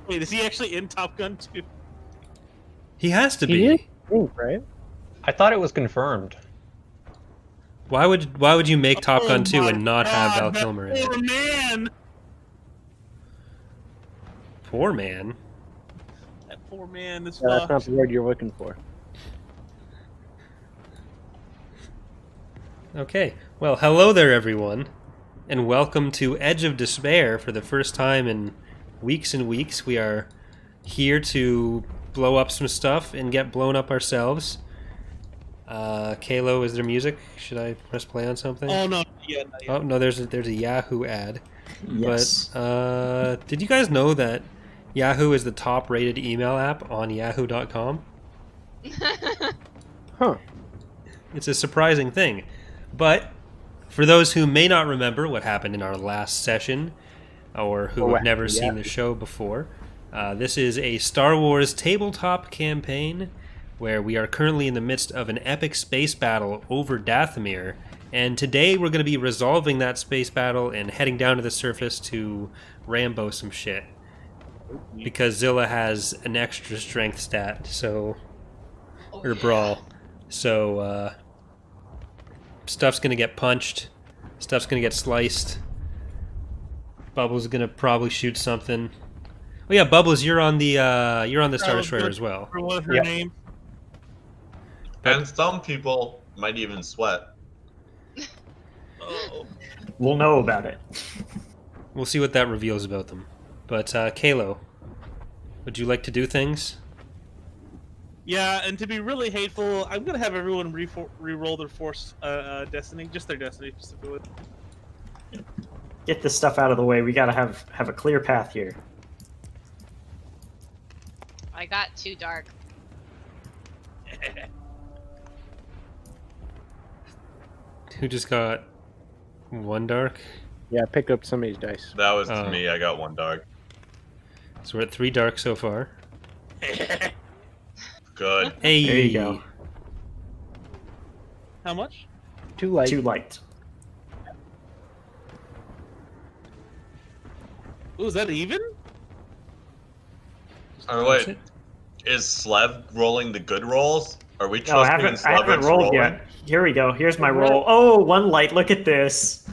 Wait, is he actually in Top Gun 2? He has to He be. is, right? I thought it was confirmed. Why would you make Top Gun 2 my and not have Val God, Kilmer in that it? poor man! Poor man. That poor man is That's not fucked. the word you're looking for. Okay. Well, hello there, everyone, and welcome to Edge of Despair. For the first time in weeks and weeks, we are here to blow up some stuff and get blown up ourselves. Kalo, is there music? Should I press play on something? Oh no, yeah, not yet. Oh no, there's a Yahoo ad. Yes. But did you guys know that Yahoo is the top-rated email app on Yahoo.com? Huh. It's a surprising thing. But for those who may not remember what happened in our last session, or who Or have never what- seen yeah. the show before, this is a Star Wars tabletop campaign where we are currently in the midst of an epic space battle over Dathomir. And today we're going to be resolving that space battle and heading down to the surface to Rambo some shit. Because Zilla has an extra strength stat, so... or brawl. So, stuff's gonna get punched. Stuff's gonna get sliced. Bubbles gonna probably shoot something. Oh yeah, Bubbles, you're on the Star Destroyer as well. For what her Yep. name? And some people might even sweat. Oh. We'll know about it. We'll see what that reveals about them. But Kalo, would you like to do things? Yeah, and to be really hateful, I'm gonna have everyone re-roll their force destiny, just their destiny, just to do it. Get this stuff out of the way. We gotta have a clear path here. I got too dark. Who just got one dark? Yeah, pick up somebody's dice. That was Oh. me. I got one dark. So we're at 3 dark so far. Good. Hey! There you go. How much? Too light. Too light. Ooh, is that even? Oh, wait. Is Slev rolling the good rolls? Are we No, I trusting haven't Slev's rolled rolling? yet. Here we go. Here's my roll. Oh, one light. Look at this.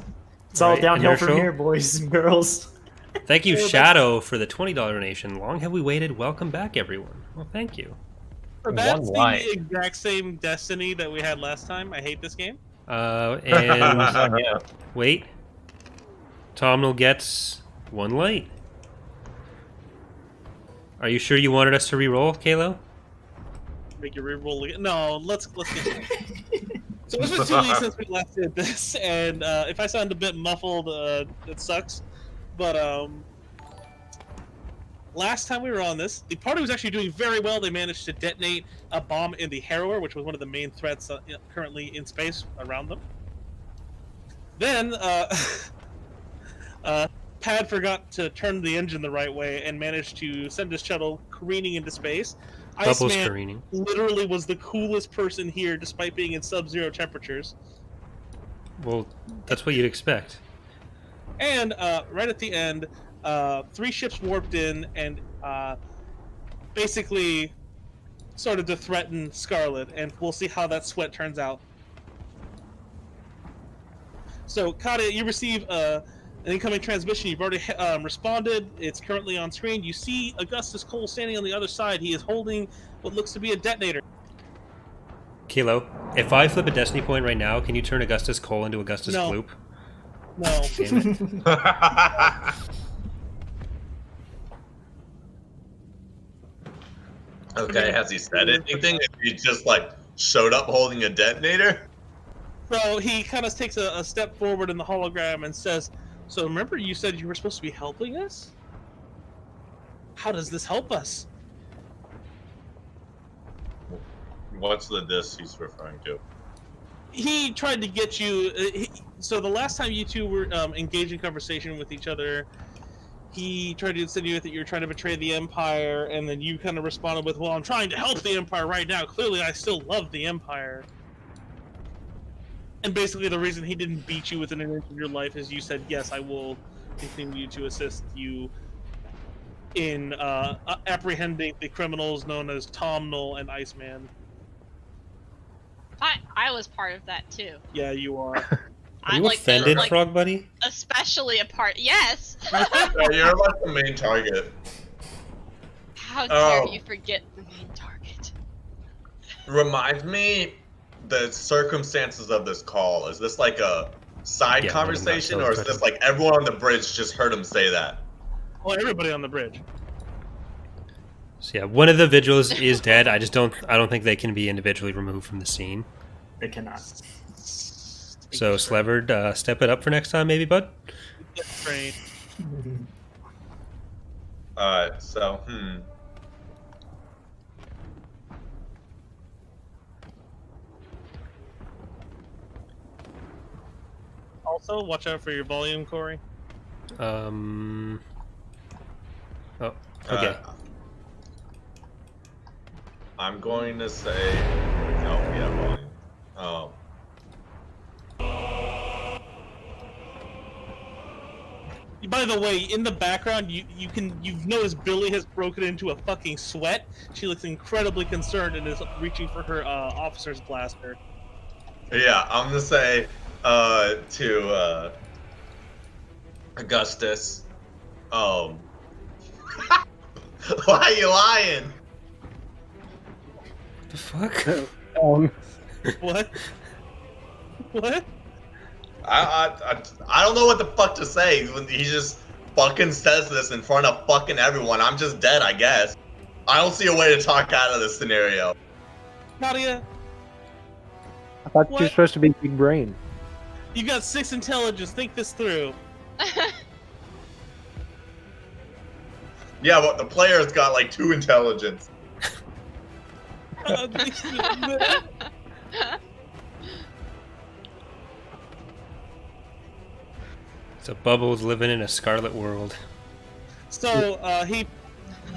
It's all Right, downhill from inertial. here, boys and girls. Thank you, Yeah, that's- Shadow, for the $20 donation. Long have we waited? Welcome back, everyone. Well, thank you. That's the light. exact same destiny that we had last time. I hate this game. And Yeah. wait, Tomnal gets 1 light. Are you sure you wanted us to re-roll, Kalo? Make you re-roll again. No, let's get. So it's been 2 weeks since we last did this, and if I sound a bit muffled, it sucks. But last time we were on this, the party was actually doing very well. They managed to detonate a bomb in the Harrower, which was one of the main threats currently in space around them. Then Pad forgot to turn the engine the right way and managed to send his shuttle careening into space. Bubbles Iceman careening. literally was the coolest person here, despite being in sub-zero temperatures. Well, that's what you'd expect. And right at the end, 3 ships warped in and basically started to threaten Scarlet, and we'll see how that sweat turns out. So, Kata, you receive an incoming transmission. You've already responded. It's currently on screen. You see Augustus Cole standing on the other side. He is holding what looks to be a detonator. Kilo, if I flip a destiny point right now, can you turn Augustus Cole into Augustus No. Gloop? No. Damn it. Okay, has he said anything? If he just like showed up holding a detonator? So he kind of takes a step forward in the hologram and says, "So remember you said you were supposed to be helping us? How does this help us?" What's the disc he's referring to? He tried to get you... so the last time you two were engaged in conversation with each other, he tried to insinuate that you were trying to betray the Empire, and then you kind of responded with, "Well, I'm trying to help the Empire right now. Clearly I still love the Empire." And basically the reason he didn't beat you within an inch of your life is you said, "Yes, I will continue to assist you in apprehending the criminals known as Tom Knoll and Iceman. I was part of that too. Yeah, you are. Are I'm you like offended, like, Frog Buddy? especially a part. Yes. Yeah, you're like the main target. How Oh. dare you forget the main target? Remind me the circumstances of this call. Is this like a side Yeah, conversation, let him or is not this like everyone on the bridge just heard him say that? Well, everybody on the bridge. So yeah, one of the vigils is dead. I don't think they can be individually removed from the scene. They cannot. So Slevered, step it up for next time, maybe, bud. Train. Alright, so, Also, watch out for your volume, Corey. Oh, okay. I'm going to say, no, yeah, volume. Oh. By the way, in the background, you've noticed Billy has broken into a fucking sweat. She looks incredibly concerned and is reaching for her officer's blaster. Yeah, I'm gonna say to Augustus, why are you lying? The fuck? What? What? I don't know what the fuck to say when he just fucking says this in front of fucking everyone. I'm just dead, I guess. I don't see a way to talk out of this scenario. Nadia, I thought you What? were supposed to be big brain. you got 6 intelligence. Think this through. Yeah, but the player's got like 2 intelligence. So Bubbles living in a scarlet world. So he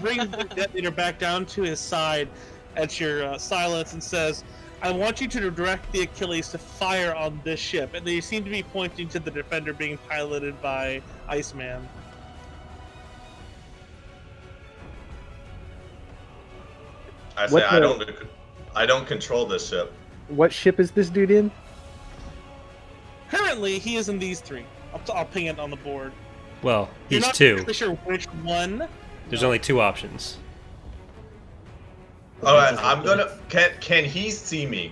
brings the detonator back down to his side at your silence and says, I want you to direct the Achilles to fire on this ship. And they seem to be pointing to the Defender being piloted by Iceman. I say What I don't control this ship. What ship is this dude in? Currently, he is in these 3. I'll ping it on the board. Well, You're he's not 2. exactly sure which one. There's only 2 options. Alright, I'm gonna can he see me?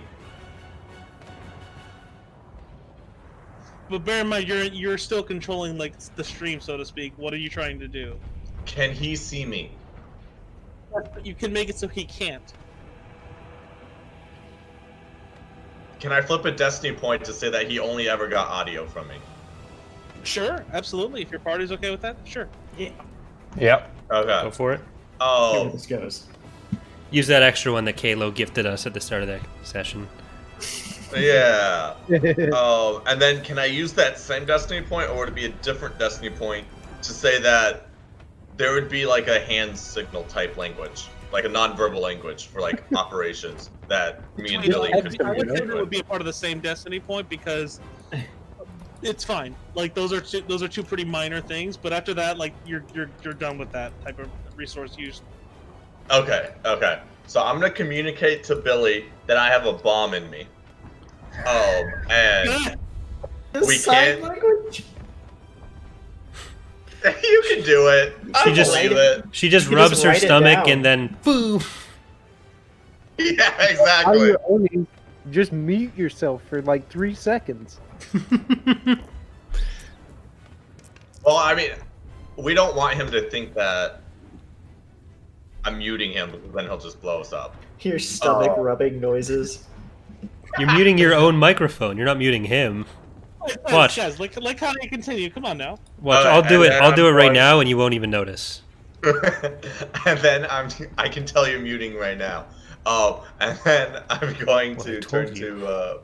But bear in mind, you're still controlling like the stream, so to speak. What are you trying to do? Can he see me? You can make it so he can't. Can I flip a destiny point to say that he only ever got audio from me? Sure, absolutely. If your party's okay with that, sure. Yeah. Yep. Okay. Go for it. Here Oh, this goes. Use that extra one that Kalo gifted us at the start of the session. yeah. And then can I use that same destiny point, or would it be a different destiny point to say that there would be like a hand signal type language, like a non-verbal language for like operations that me and Billy could I would say communicate it would with? be a part of the same destiny point because it's fine. Like those are two pretty minor things, but after that, like you're done with that type of resource use. Okay. So I'm gonna communicate to Billy that I have a bomb in me. And we Sign can't. language? You can do it. I She just- believe it. She just You can rubs just her write it stomach down. and then boom. Yeah, How exactly. you only just mute yourself for like 3 seconds. Well, I mean, we don't want him to think that I'm muting him because then he'll just blow us up. Hear stomach rubbing noises. You're muting your own microphone. You're not muting him. Watch. Guys, like how do you continue? Come on now. Watch. Alright, I'll do and it. then I'll do it I'm right going- now, and you won't even notice. And then I can tell you're muting right now. Oh, and then I'm going What I to told turn you. to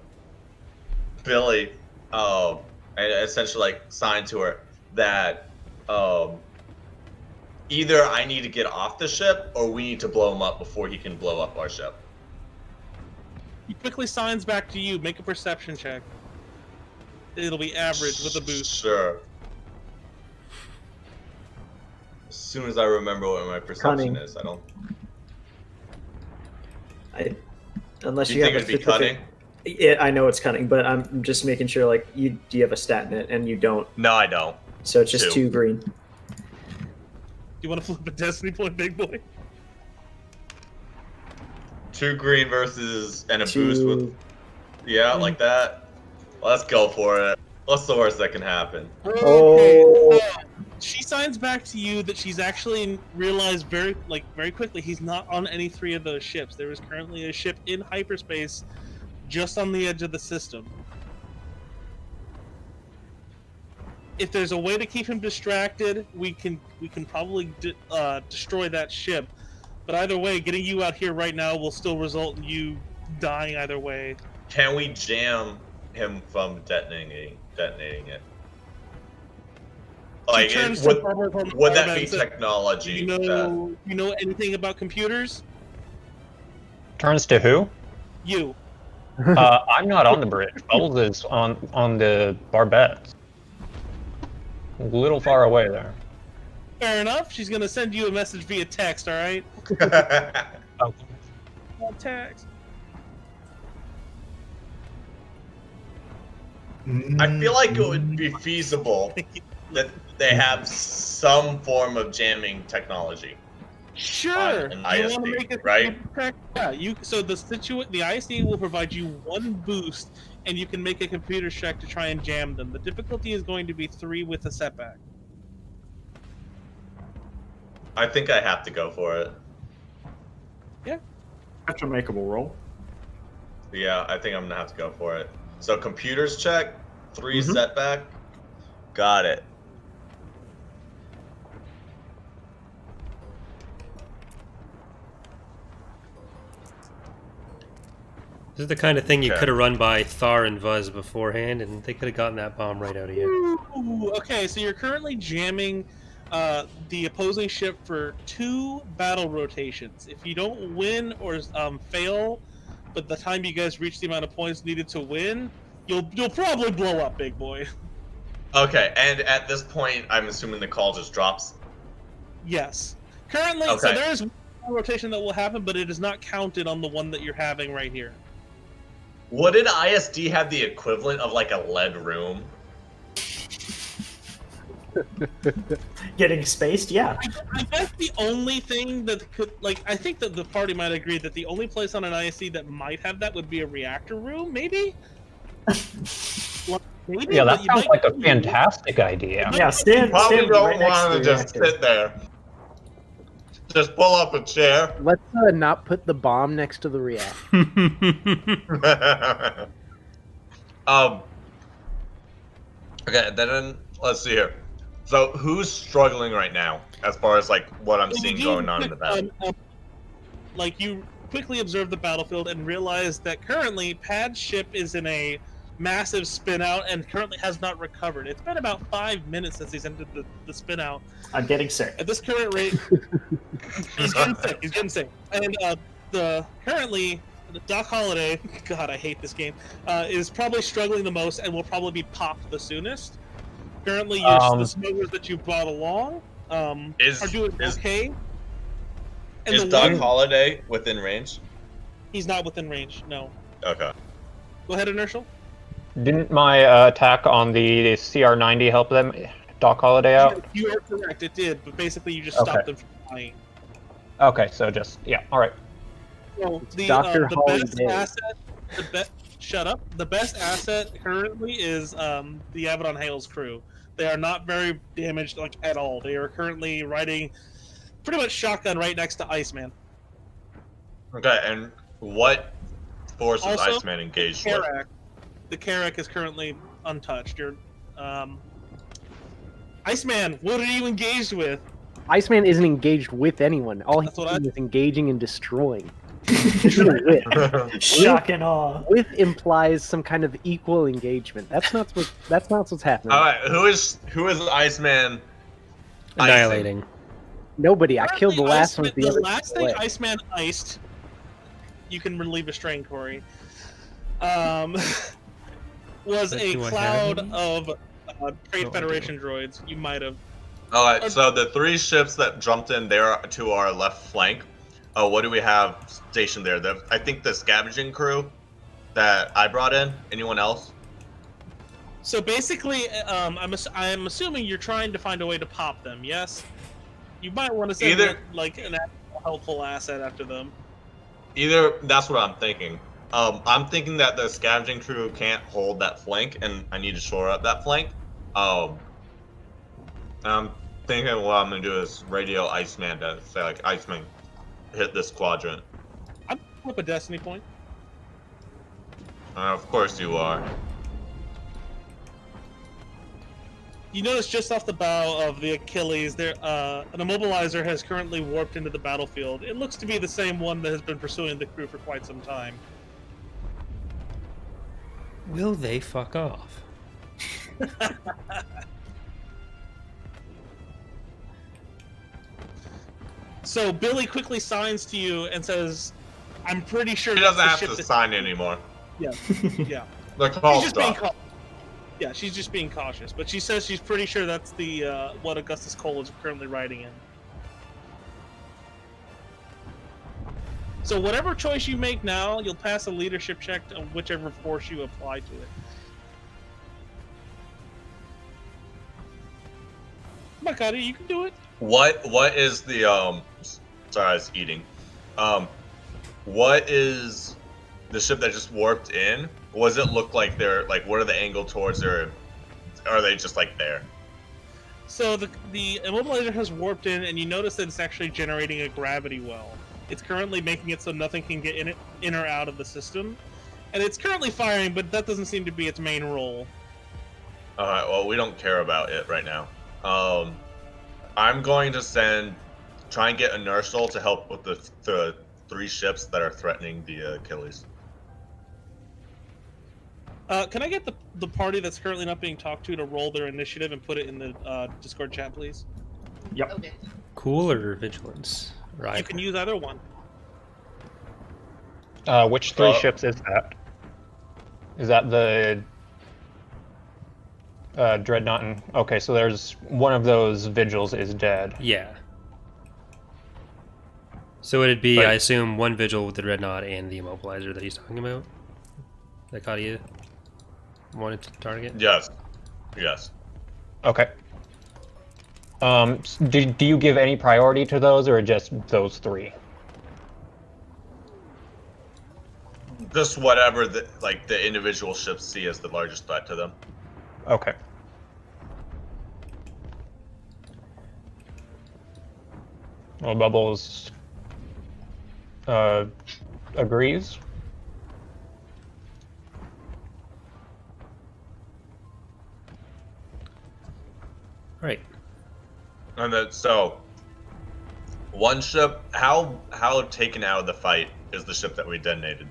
Billy, and essentially like sign to her that either I need to get off the ship or we need to blow him up before he can blow up our ship. He quickly signs back to you. Make a perception check. It'll be average with a boost. Sure. soon as I remember what my perception Cunning. is. I don't. Unless Do you you think have it'd a be specific... cunning? Yeah, I know it's cunning, but I'm just making sure. Like, do you have a stat in it? And you don't. No, I don't. So it's just 2. 2 green. Do you want to flip a destiny point, big boy? 2 green versus and a 2... boost with. Yeah, like that. Let's go for it. What's the worst that can happen? Okay, Oh. so she signs back to you that she's actually realized very quickly he's not on any 3 of those ships. There is currently a ship in hyperspace just on the edge of the system. If there's a way to keep him distracted, we can probably destroy that ship. But either way, getting you out here right now will still result in you dying either way. Can we jam him from detonating it? Like, turns to Barbara from would that Barbara be and says, technology? You know anything about computers? Turns to who? You. I'm not on the bridge. Bubbles is on the barbette. A little far away there. Fair enough. She's gonna send you a message via text. All right. Oh. Text. I feel like it would be feasible that they have some form of jamming technology. Sure. An You want ISD, to make it right? Yeah. So the ISD will provide you 1 boost, and you can make a computer check to try and jam them. The difficulty is going to be 3 with a setback. I think I have to go for it. That's a makeable roll. Yeah, I think I'm gonna have to go for it. So computers check, 3 Mhm. setback. Got it. This is the kind of thing you Okay. could have run by Thar and Vuz beforehand, and they could have gotten that bomb right out of you. Ooh, okay, so you're currently jamming the opposing ship for 2 battle rotations. If you don't win or fail, but the time you guys reach the amount of points needed to win, you'll probably blow up, big boy. Okay, and at this point, I'm assuming the call just drops. Yes. Currently, so Okay. there is one rotation that will happen, but it is not counted on the one that you're having right here. Would an ISD have the equivalent of like a lead room? Getting spaced, yeah. I guess the only thing that could, like, I think that the party might agree that the only place on an ISD that might have that would be a reactor room, maybe? Well, maybe, Yeah, but that you sounds might- like a fantastic idea. Yeah, stand Probably stand don't right next want to to the just reactor. sit there. Just pull up a chair. Let's not put the bomb next to the reactor. Okay, then let's see here. So who's struggling right now, as far as like what I'm seeing going on in the battle? Like, you quickly observe the battlefield and realize that currently Pad's ship is in a massive spin out and currently has not recovered. It's been about 5 minutes since he's entered the spin out. I'm getting sick. At this current rate, he's getting sick. He's getting sick. And currently, Doc Holliday, God, I hate this game, is probably struggling the most and will probably be popped the soonest. Currently, the smugglers that you brought along are doing okay. And Is the Doc one- Holliday within range? He's not within range. No. Okay. Go ahead, Inertial. Didn't my attack on the CR-90 help them, Doc Holiday out? You are correct. It did, but basically you just Okay. stopped them from dying. Okay, so just, yeah, alright. So the Dr. best Holiday. asset, shut up. The best asset currently is the Abaddon Hale's crew. They are not very damaged, like, at all. They are currently riding pretty much shotgun right next to Iceman. Okay, and what force is Also, Iceman engaged with? Karak. The Karak is currently untouched. Iceman, what are you engaged with? Iceman isn't engaged with anyone. All he's That's what doing is engaging and destroying. with. Shock and awe. With implies some kind of equal engagement. That's not what's happening. All right, who is Iceman? Annihilating. Nobody. I killed the last one. The last thing Iceman iced, you can relieve a strain, Corey, was a Do I have cloud any? of Trade No, I Federation droids. You might have. All right, so the 3 ships that jumped in there to our left flank, what do we have stationed there? I think the scavenging crew that I brought in. Anyone else? So basically, I'm assuming you're trying to find a way to pop them. Yes, you might want to send like an actual helpful asset after them. Either that's what I'm thinking. I'm thinking that the scavenging crew can't hold that flank, and I need to shore up that flank. I'm thinking what I'm gonna do is radio Iceman to say like, Iceman, hit this quadrant. I'm up a destiny point. Of course you are. You notice just off the bow of the Achilles, there an immobilizer has currently warped into the battlefield. It looks to be the same one that has been pursuing the crew for quite some time. Will they fuck off? So Billy quickly signs to you and says, "I'm pretty sure." She doesn't have to sign anymore. Yeah, yeah. The call She's just being stopped. Yeah, she's just being cautious, but she says she's pretty sure that's the what Augustus Cole is currently riding in. So whatever choice you make now, you'll pass a leadership check on whichever force you apply to it. Makari, you can do it. What is the sorry, I was eating. What is the ship that just warped in? What does it look like they're like? What are the angle towards their? Are they just like there? So the immobilizer has warped in, and you notice that it's actually generating a gravity well. It's currently making it so nothing can get in or out of the system, and it's currently firing, but that doesn't seem to be its main role. All right. Well, we don't care about it right now. I'm going to try and get inertial to help with the 3 ships that are threatening the Achilles. Can I get the party that's currently not being talked to roll their initiative and put it in the Discord chat, please? Yep. Okay. Cool or vigilance? Right. You can use either one. Which 3 ships is that? Is that the dreadnought? Okay, so there's one of those vigils is dead. Yeah. So it'd be, I assume, 1 vigil with the dreadnought and the immobilizer that he's talking about? That Kadia wanted to target? Yes. Yes. Okay. Do you give any priority to those, or just those 3? Just whatever the individual ships see as the largest threat to them. Okay. Well, Bubbles agrees. Right. And then, so, one ship, how taken out of the fight is the ship that we detonated?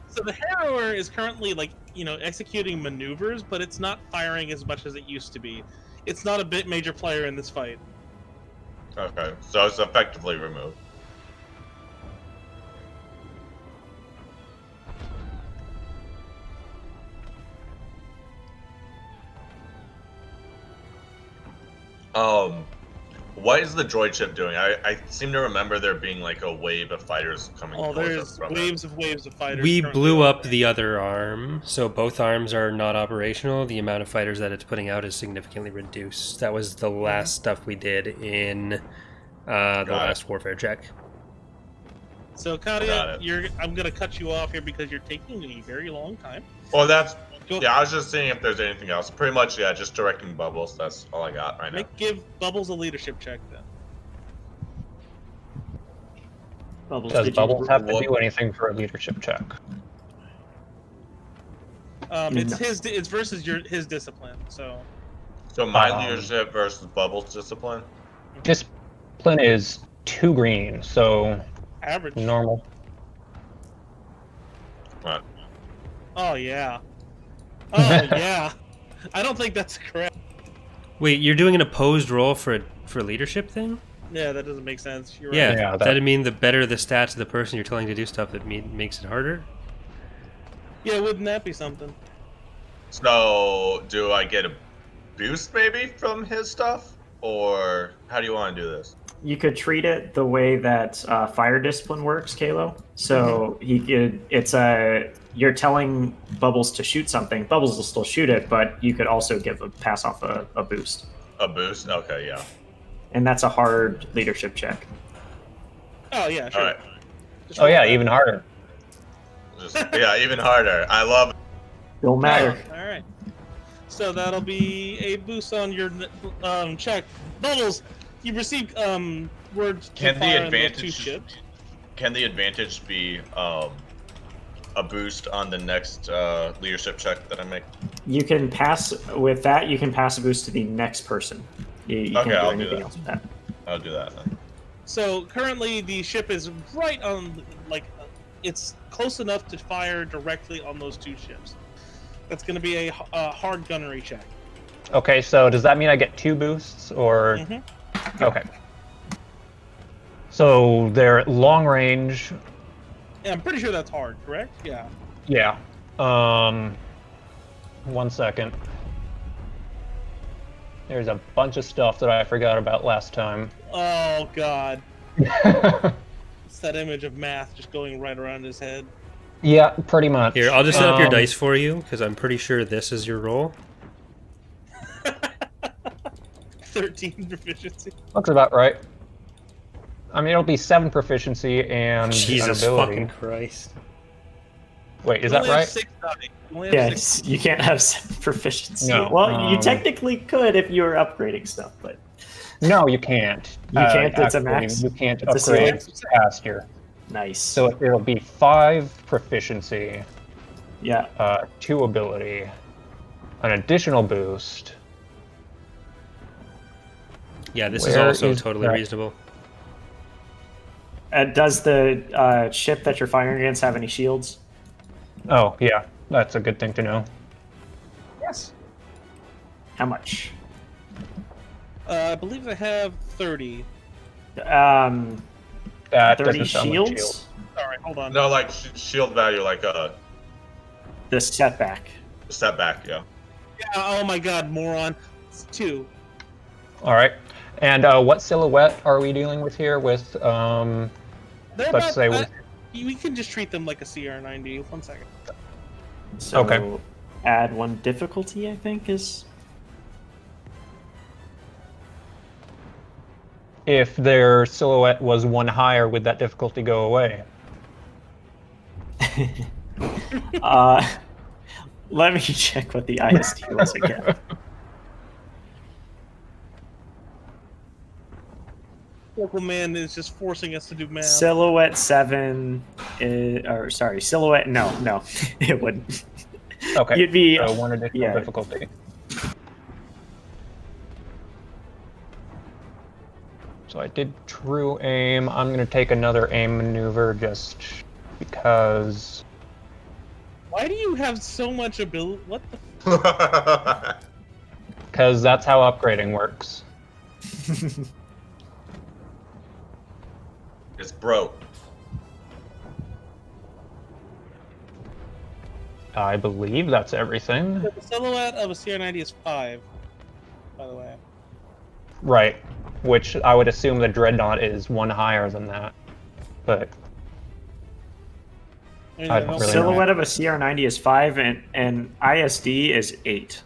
So the Harrower is currently, executing maneuvers, but it's not firing as much as it used to be. It's not a major player in this fight. Okay, so it's effectively removed. What is the droid ship doing? I seem to remember there being like a wave of fighters coming towards us There's from waves of fighters. We currently blew out up there. the other arm, so both arms are not operational. The amount of fighters that it's putting out is significantly reduced. That was the last stuff we did in the last warfare check. So Got Kadia, it. I'm gonna cut you off here because you're taking a very long time. Well, that's... Go- Yeah, I was just seeing if there's anything else. Pretty much, yeah, just directing Bubbles. That's all I got right now. Give Bubbles a leadership check then. Bubbles, Does did you- Bubbles have to do anything for a leadership check? It's versus his discipline. So So my leadership versus Bubbles discipline? Discipline is 2 green, so average. normal. Right. Oh yeah. Oh yeah. I don't think that's correct. Wait, you're doing an opposed roll for a leadership thing? Yeah, that doesn't make sense. You're Yeah, right. Yeah, that'd mean the better the stats of the person you're telling to do stuff, that makes it harder? Yeah, wouldn't that be something? So, do I get a boost maybe from his stuff, or how do you want to do this? You could treat it the way that fire discipline works, Kalo. So he could. It's a. You're telling Bubbles to shoot something. Bubbles will still shoot it, but you could also give a pass off a boost. A boost? Okay, yeah. And that's a hard leadership check. Oh yeah, sure. All right. Just Oh roll yeah, that. even harder. Yeah, even harder. I love it. Don't matter. All right. So that'll be a boost on your check. Bubbles, you've received words to Can the fire on those 2 advantage- ships. Can the advantage be a boost on the next leadership check that I make? You can pass with that. You can pass a boost to the next person. You Okay, can't do I'll do anything that. else with that. I'll do that then. So currently the ship is right on, like, it's close enough to fire directly on those 2 ships. That's going to be a hard gunnery check. Okay, so does that mean I get 2 boosts, or? Mhm. Okay. So they're long range. Yeah, I'm pretty sure that's hard, correct? Yeah. Yeah. 1 second. There's a bunch of stuff that I forgot about last time. Oh god, it's that image of math just going right around his head. Yeah, pretty much. Here, I'll just set up your Um, dice for you, because I'm pretty sure this is your roll. 13 proficiency. Looks about right. I mean, it'll be 7 proficiency and Jesus an ability. fucking Christ. Wait, is You that only have right? 6 dice. You only have 6. Yes, you can't have 7 proficiency. No, Well, you technically could if you were upgrading stuff, but No, you can't. You can't? It's a actually, max? You can't It's a upgrade ceiling? past your. nice. So it'll be 5 proficiency, yeah, 2 ability, an additional boost. Yeah, this is Where also is totally that? reasonable. does the ship that you're firing against have any shields? Oh, yeah, that's a good thing to know. Yes. How much? I believe they have 30. That 30 doesn't sound shields? like shield. Sorry, hold on. No, like shield value, like The setback. setback. Yeah. Yeah, oh my god, moron. It's 2. All right. And what silhouette are we dealing with here? With They're let's about, say we can just treat them like a CR90. 1 second. So Okay. add 1 difficulty, I think, is. if their silhouette was 1 higher, would that difficulty go away? Let me check what the ISD was again. Local man is just forcing us to do math. Silhouette 7, or sorry, silhouette. No, it wouldn't. Okay. You'd be So 1 additional yeah. difficulty. So I did true aim. I'm going to take another aim maneuver just because. Why do you have so much ability? What the? Because that's how upgrading works. It's broke. I believe that's everything. The silhouette of a CR90 is 5, by the way. Right. Which I would assume the dreadnought is 1 higher than that. But I don't really know. Silhouette of a CR90 is 5, and ISD is 8.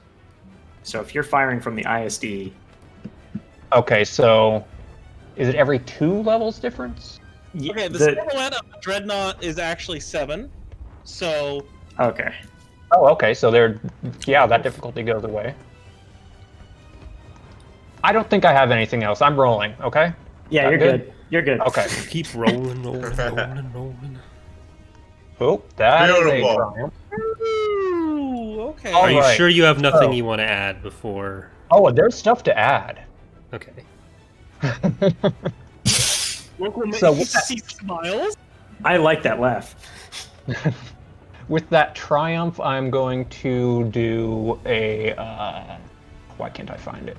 So if you're firing from the ISD, okay, so is it every 2 levels difference? Okay, the silhouette of the dreadnought is actually 7. So okay. Oh, okay, so that difficulty goes away. I don't think I have anything else. I'm rolling, okay? Yeah, That you're good. You're good. Okay. Keep rolling, rolling, rolling, rolling. Oh, that is a Beautiful. triumph. Ooh, okay. All Are you right. sure you have nothing Oh. you want to add before? Oh, there's stuff to add. Okay. Local man, So he what- smiles. I like that laugh. With that triumph, I'm going to do a why can't I find it?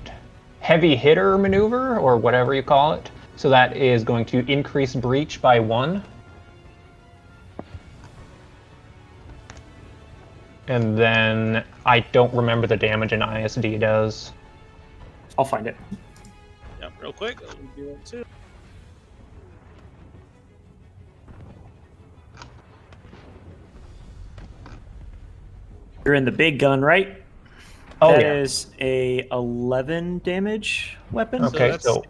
Heavy hitter maneuver, or whatever you call it. So that is going to increase breach by 1. And then I don't remember the damage an ISD does. I'll find it. Yeah, real quick. Let me do that too. You're in the big gun, right? Oh, That yeah. is a 11 damage weapon. Okay, that's- so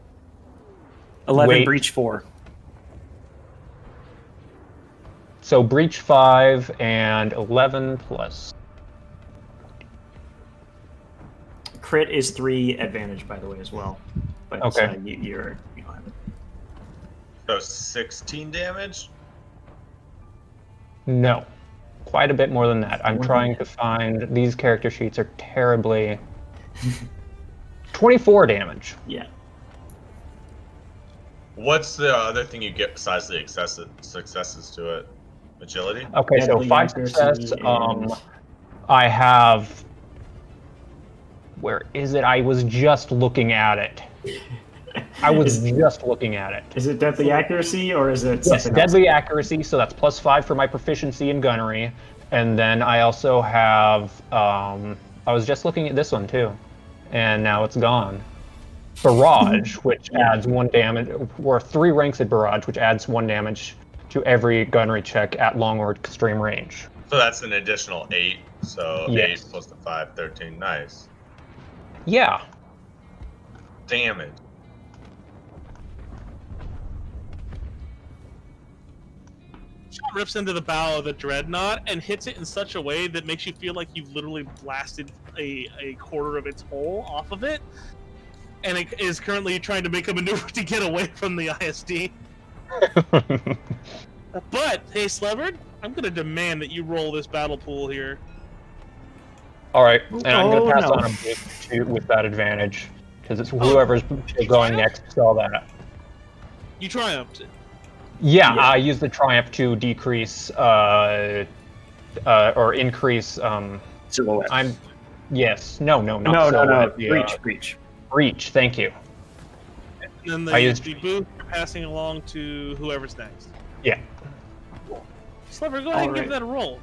11 Wait. breach 4. so breach 5 and 11 plus. Crit is 3 advantage, by the way, as well. But Okay. you don't have it. So 16 damage? No, quite a bit more than that. I'm More trying than to find, these character sheets are terribly... 24 damage. Yeah. What's the other thing you get besides the successes to it? Agility? Okay, so Deadly 5 accuracy success. and- I have... Where is it? I was just looking at it. I was just looking at it. Is it deadly accuracy or is it Yes, something deadly accuracy, so that's +5 for my proficiency in gunnery. And then I also have, I was just looking at this one too, and now it's gone. Barrage, which adds 1 damage, or 3 ranks at barrage, which adds 1 damage to every gunnery check at long or extreme range. So that's an additional 8. So Yes. 8 plus the 5, 13. Nice. Yeah. Damage. Shot rips into the bow of the dreadnought and hits it in such a way that makes you feel like you've literally blasted a quarter of its hull off of it, and it is currently trying to make a maneuver to get away from the ISD. But hey, Slevard, I'm gonna demand that you roll this battle pool here. All right, and I'm Oh, going to pass no. on a big 2 with that advantage, because it's whoever's going next saw that. You triumphed. Yeah, Yeah. I use the triumph to decrease or increase. Silhouette. Yes. No, not No. silhouette, the, Breach. Reach. Thank you. And then I the used- boost you're passing along to whoever's next. Yeah. Slevard, go ahead and give Alright. that a roll.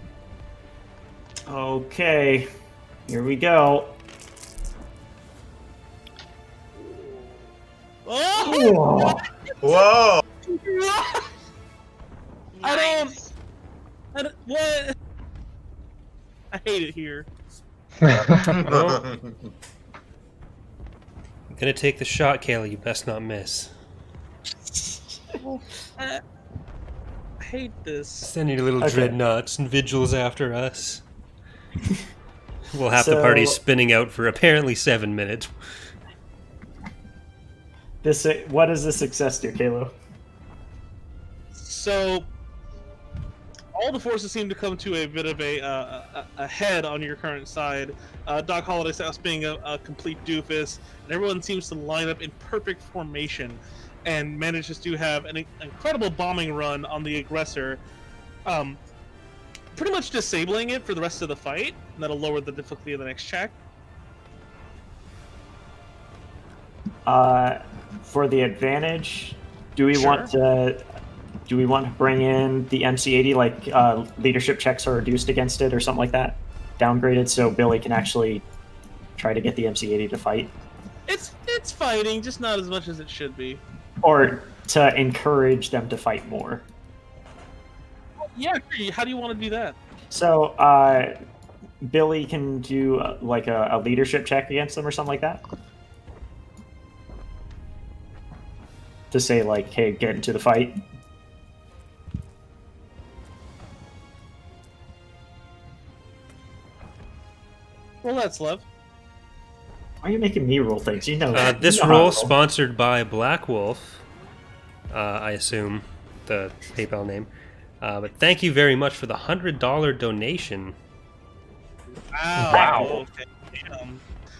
Okay. Here we go. Oh! Whoa! I don't- Nice. What? I hate it here. I'm gonna take the shot, Kayla. You best not miss. I hate this. Send your little Okay. dreadnoughts and vigils after us. We'll have the party So- spinning out for apparently 7 minutes. What does the success do, Kalo? So, all the forces seem to come to a bit of a head on your current side. Doc Holliday's house being a complete doofus, and everyone seems to line up in perfect formation and manages to have an incredible bombing run on the aggressor, pretty much disabling it for the rest of the fight. And that'll lower the difficulty of the next check. For the advantage, do we Sure. want to bring in the MC80, like leadership checks are reduced against it or something like that, downgraded, so Billy can actually try to get the MC80 to fight, It's fighting, just not as much as it should be. or to encourage them to fight more. Yeah, how do you want to do that? So Billy can do like a leadership check against them or something like that, to say like, hey, get into the fight. Well, that's love. Why are you making me roll things? You know that. This You know how to roll sponsored by Black Wolf, I assume the PayPal name. But thank you very much for the $100 donation. Wow. Wow. Okay.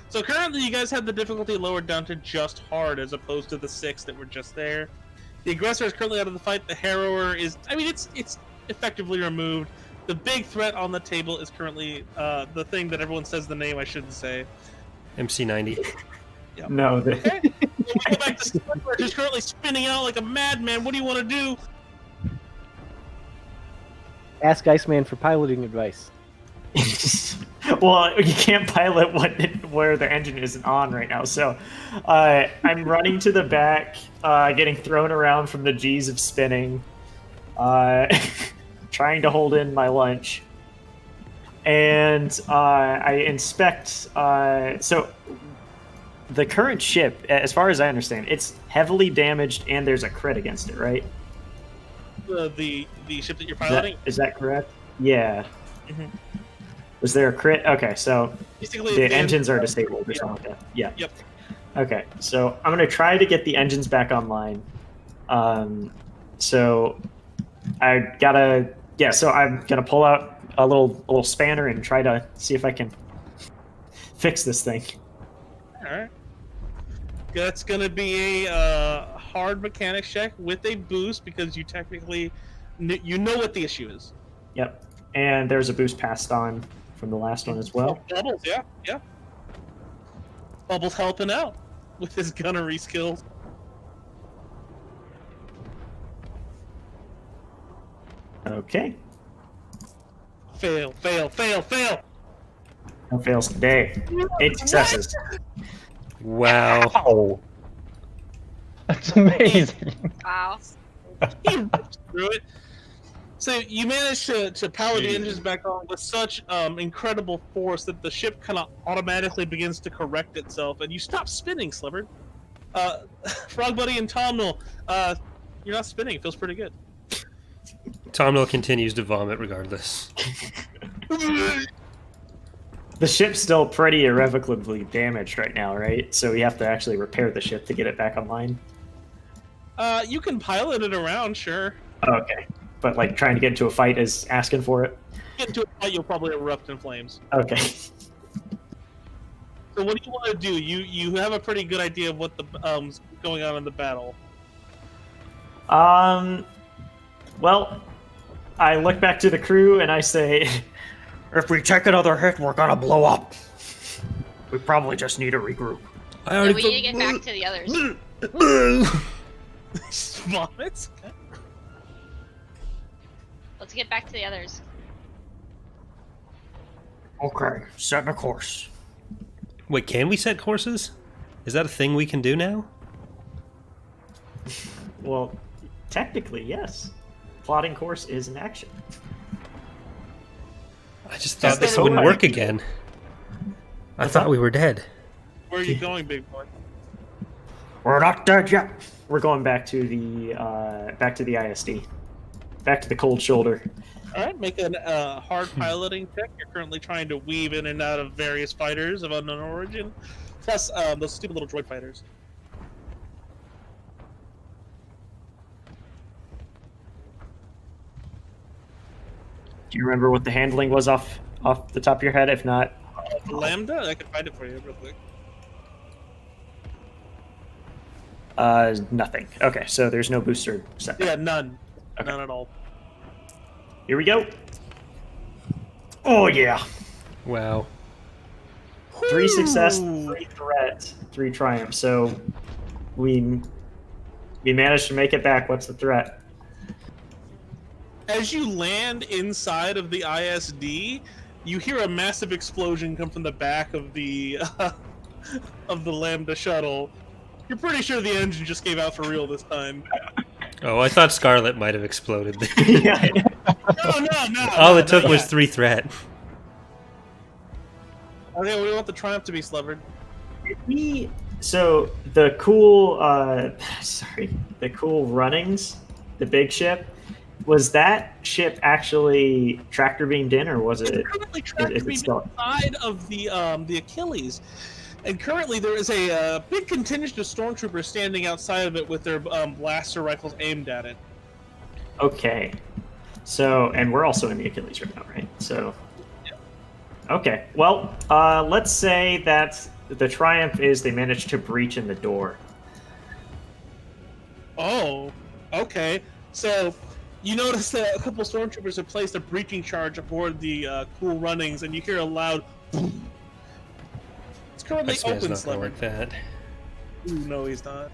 So currently, you guys have the difficulty lowered down to just hard, as opposed to the 6 that were just there. The aggressor is currently out of the fight. The harrower is, I mean, it's effectively removed. The big threat on the table is currently the thing that everyone says the name I shouldn't say. MC90. No, Okay. So we go back to Slipper, who's currently spinning out like a madman. What do you want to do? Ask Iceman for piloting advice. well, you can't pilot where the engine isn't on right now. So I'm running to the back, getting thrown around from the G's of spinning, trying to hold in my lunch. And I inspect. So the current ship, as far as I understand, it's heavily damaged and there's a crit against it, right? The ship that you're piloting? Is that correct? Yeah. Mhm. Was there a crit? Okay, so Basically, the engines are disabled or something like that. Yeah. Yep. Okay, so I'm gonna try to get the engines back online. So I gotta, so I'm gonna pull out a little spanner and try to see if I can fix this thing. All right. That's gonna be a hard mechanics check with a boost because you technically you know what the issue is. Yep. And there's a boost passed on from the last one as well. Bubbles, yeah. Bubbles helping out with his gunnery skills. Okay. Fail. No fails today. 8 successes. Wow. Ow. That's amazing. Wow. He ripped through it. So you managed to power the engines back on with such incredible force that the ship kind of automatically begins to correct itself, and you stop spinning, Sliver. Frog Buddy and Tomnil, you're not spinning. It feels pretty good. Tomnil continues to vomit regardless. The ship's still pretty irrevocably damaged right now, right? So we have to actually repair the ship to get it back online. You can pilot it around, sure. Okay. But like trying to get into a fight is asking for it? Get into a fight, you'll probably erupt in flames. Okay. So what do you want to do? You have a pretty good idea of what the going on in the battle. Well, I look back to the crew and I say, if we take another hit, we're gonna blow up. We probably just need to regroup. I So we need to get back to the others. Vomits? Okay. Let's get back to the others. Okay, set a course. Wait, can we set courses? Is that a thing we can do now? Well, technically, yes. Plotting course is an action. I just thought this so wouldn't right. work again. I thought we were dead. Where are you going, big boy? We're not dead yet. We're going back to the ISD. Back to the cold shoulder. All right, make a hard piloting check. You're currently trying to weave in and out of various fighters of unknown origin, plus those stupid little droid fighters. Do you remember what the handling was off the top of your head? If not, The Lambda? I can find it for you real quick. nothing. Okay, so there's no booster setback. Yeah, none. Okay. None at all. Here we go. Oh yeah. Wow. 3 success, 3 threat, 3 triumph. So we managed to make it back. What's the threat? As you land inside of the ISD, you hear a massive explosion come from the back of the Lambda shuttle. You're pretty sure the engine just gave out for real this time. Oh, I thought Scarlet might have exploded. Yeah. No. All it took was 3 threat. Okay, we want the triumph to be slivered. So the cool, the cool runnings, the big ship, was that ship actually tractor beamed in, or was it? It's currently tractor beamed inside of the Achilles, and currently there is a big contingent of stormtroopers standing outside of it with their blaster rifles aimed at it. Okay, so and we're also in the Achilles right now, right? So. Okay, well, let's say that the triumph is they managed to breach in the door. Oh, okay. So you notice that a couple stormtroopers have placed a breaching charge aboard the cool runnings, and you hear a loud boom. It's currently I swear it's open, not gonna Sliver. work that. Ooh, no, he's not.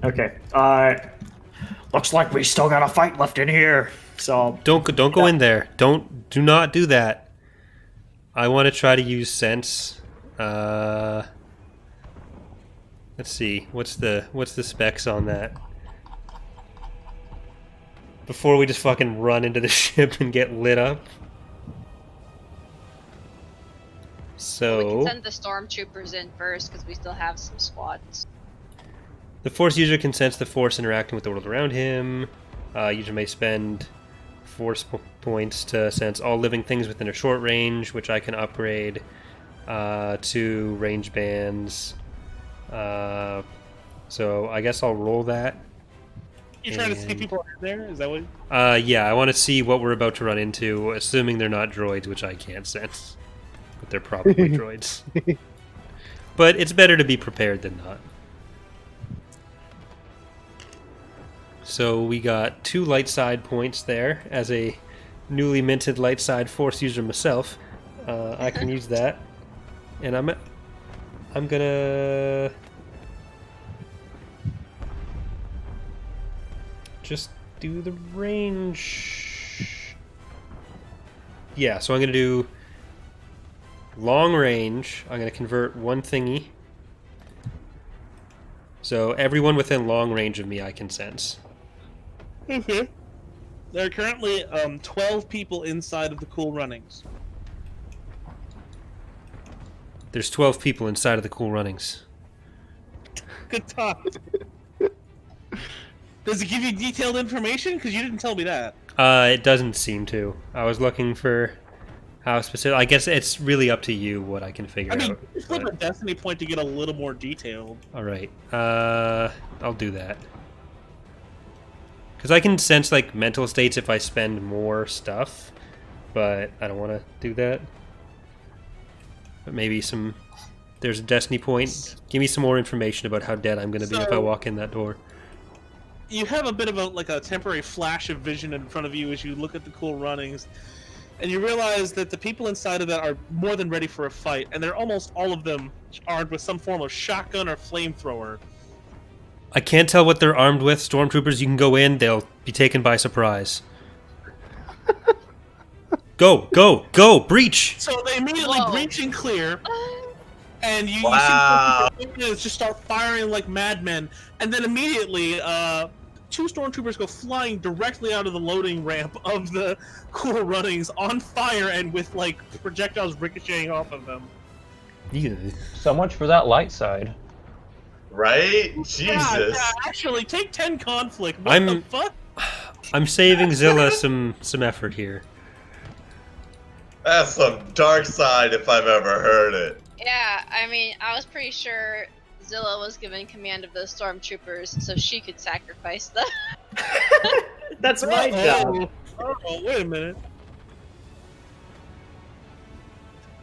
Okay, looks like we still got a fight left in here. So Don't go in there. Do not do that. I want to try to use sense. Let's see. What's the specs on that? Before we just fucking run into the ship and get lit up. We So can send the stormtroopers in first because we still have some squads. the Force user can sense the Force interacting with the world around him. User may spend Force points to sense all living things within a short range, which I can upgrade to range bands. So I guess I'll roll that. You're trying to see And- people are there? Is that what? Yeah, I want to see what we're about to run into, assuming they're not droids, which I can't sense. But they're probably droids. But it's better to be prepared than not. So we got 2 light side points there. As a newly minted light side Force user myself, I can use that. And I'm gonna just do the range. Yeah, so I'm gonna do long range. I'm gonna convert one thingy. So everyone within long range of me I can sense. Mm-hmm. There are currently 12 people inside of the Cool Runnings. There's 12 people inside of the Cool Runnings. Good talk. Does it give you detailed information? Because you didn't tell me that. It doesn't seem to. I was looking for how specific. I guess it's really up to you what I can figure I mean, out. flip a but- destiny point to get a little more detailed. All right. I'll do that. Because I can sense like mental states if I spend more stuff, but I don't want to do that. But maybe some. There's a destiny point. Give me some more information about how dead I'm going to be if I So- walk in that door. You have a bit of a temporary flash of vision in front of you as you look at the Cool Runnings, and you realize that the people inside of that are more than ready for a fight, and they're almost all of them armed with some form of shotgun or flamethrower. I can't tell what they're armed with. Stormtroopers, you can go in. They'll be taken by surprise. Go, go, go! Breach! So they immediately Whoa. breach and clear, and you Wow. see stormtroopers just start firing like madmen, and then immediately 2 stormtroopers go flying directly out of the loading ramp of the Cool Runnings on fire and with like projectiles ricocheting off of them. Yeah. So much for that light side. Right? Yeah, Jesus. yeah, actually, take 10 conflict. What I'm- the fuck? I'm saving Zilla some effort here. That's some dark side if I've ever heard it. Yeah, I mean, I was pretty sure Zilla was given command of those stormtroopers so she could sacrifice them. That's my job. Oh, wait a minute.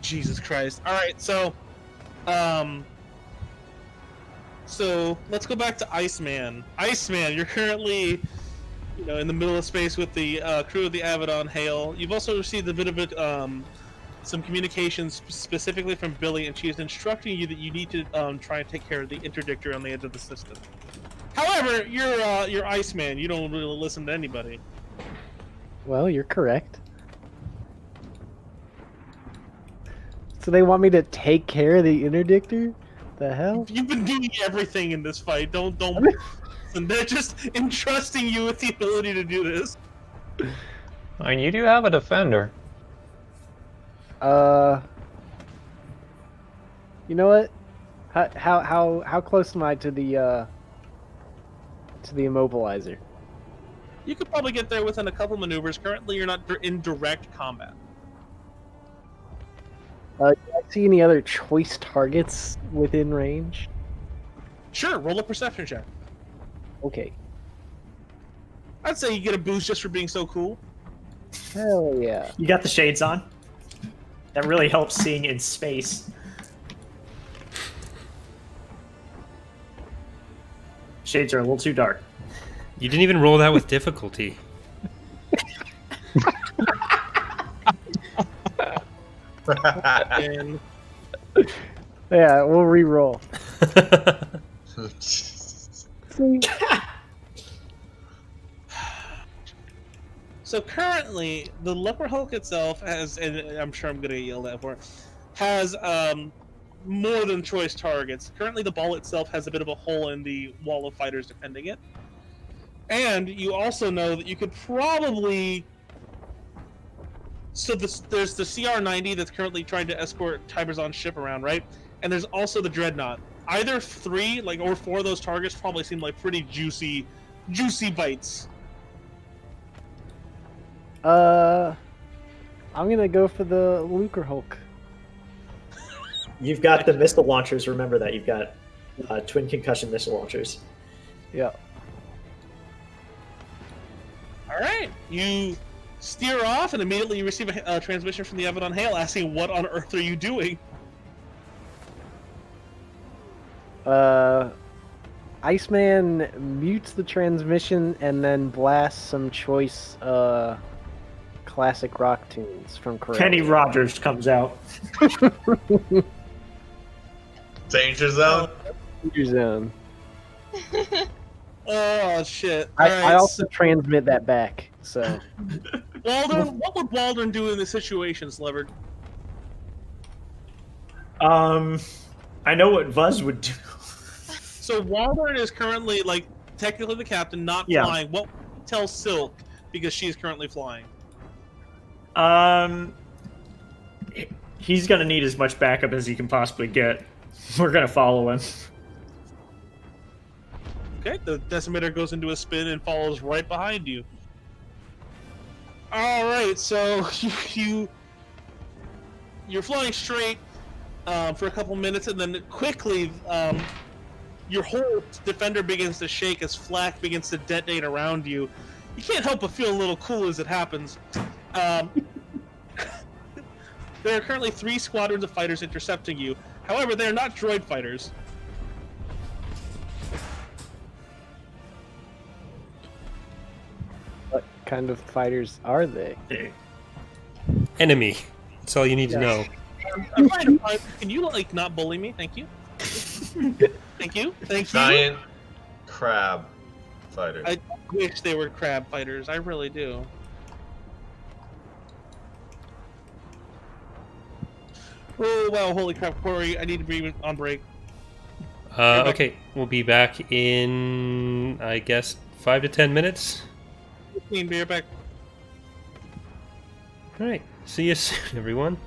Jesus Christ. Alright, so let's go back to Iceman. Iceman, you're currently in the middle of space with the crew of the Avedon Hale. You've also received a bit of some communications specifically from Billy, and she is instructing you that you need to try and take care of the interdictor on the edge of the system. However, you're Iceman. You don't really listen to anybody. Well, you're correct. So they want me to take care of the interdictor? The hell? You've been doing everything in this fight. Don't. And they're just entrusting you with the ability to do this. I mean, you do have a defender. You know what? How close am I to the immobilizer? You could probably get there within a couple maneuvers. Currently, you're not in direct combat. Do I see any other choice targets within range? Sure, roll a perception check. Okay. I'd say you get a boost just for being so cool. Hell yeah. You got the shades on. That really helps seeing in space. Shades are a little too dark. You didn't even roll that with difficulty. And Yeah, we'll re-roll. See? So currently, the LUCRAHULK itself has, and I'm sure I'm going to get yelled at for it, has more than choice targets. Currently, the ball itself has a bit of a hole in the wall of fighters defending it. And you also know that you could probably... So there's the CR-90 that's currently trying to escort Tiberzon's ship around, right? And there's also the dreadnought. Either 3 or 4 of those targets probably seem like pretty juicy bites. I'm gonna go for the LUCRAHULK. You've got the missile launchers. Remember that you've got twin concussion missile launchers. Yeah. All right, you steer off and immediately you receive a transmission from the Abaddon Hail asking, "What on earth are you doing?" Iceman mutes the transmission and then blasts some choice classic rock tunes from Carillion. Kenny Rogers comes out. Danger zone. Danger zone. Oh shit! I also transmit that back. So, Waldron, what would Waldron do in this situation, Sleverd? I know what Vuz would do. So Waldron is currently technically the captain, not flying. What would you tell Silk because she is currently flying? He's gonna need as much backup as he can possibly get. We're gonna follow him. Okay, the decimator goes into a spin and follows right behind you. All right, so you're flying straight for a couple minutes, and then quickly your whole defender begins to shake as flak begins to detonate around you. You can't help but feel a little cool as it happens. There are currently 3 squadrons of fighters intercepting you. However, they are not droid fighters. what kind of fighters are they? Enemy. That's all you need to know. I'm trying to find, can you not bully me? Thank you. Thank you. Thank you. Giant crab fighter. I wish they were crab fighters. I really do. Oh wow! Holy crap, Corey! I need to be on break. Okay, we'll be back in, I guess, 5 to 10 minutes. 15, be right back. All right, see you soon, everyone.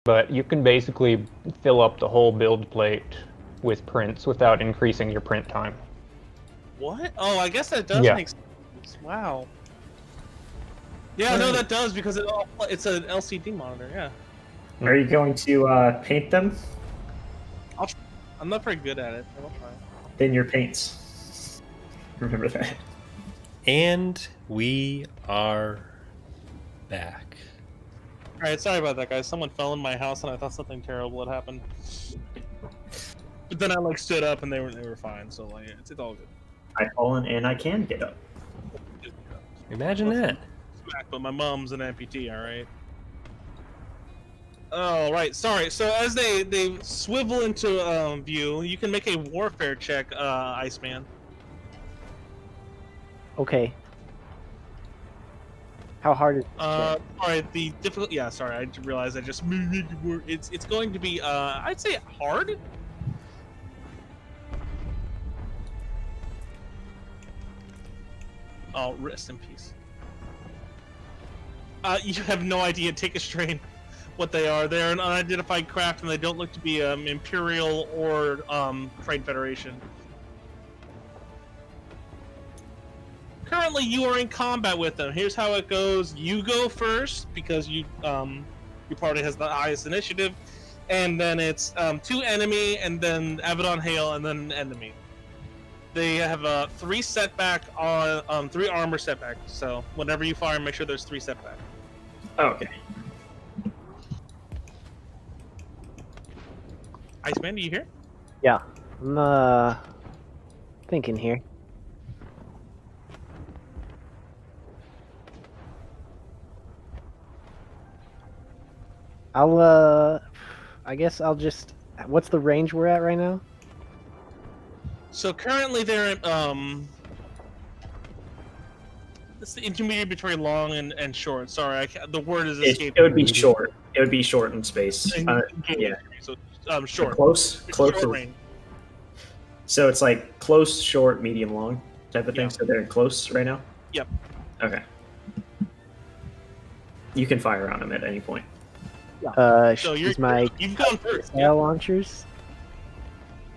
But you can basically fill up the whole build plate with prints without increasing your print time. What? Oh, I guess that does Yeah. make sense. Wow. Yeah, no, that does because it's an LCD monitor. Yeah. Are you going to paint them? I'm not very good at it. I'll try. Then your paints. Remember that. And we are back. All right, sorry about that, guys. Someone fell in my house, and I thought something terrible had happened. But then I like stood up, and they were fine. So like, it's all good. I've fallen and I can get up. Imagine that. But my mom's an amputee. All right. Oh, right. Sorry. So as they swivel into view, you can make a warfare check, Iceman. Okay. How hard is it? Sorry, the difficult. Yeah, sorry, I realized I just it's going to be I'd say hard. Oh, rest in peace. You have no idea. Take a strain. What they are? They're an unidentified craft, and they don't look to be Imperial or Trade Federation. Currently, you are in combat with them. Here's how it goes: you go first because your party has the highest initiative, and then it's 2 enemy, and then Abaddon Hail, and then enemy. They have 3 setback on 3 armor setback. So whenever you fire, make sure there's 3 setback. Okay. Iceman, do you hear? Yeah. I'm thinking here. I guess I'll just. What's the range we're at right now? So currently they're it's the intermediate between long and short. Sorry, the word is escaping. It would be short. It would be short in space. Yeah. So short. Close Short is- range. So it's like close, short, medium, long type of thing. Yeah. So they're close right now? Yep. Okay. You can fire on them at any point. So Use my you've gone first. missile launchers.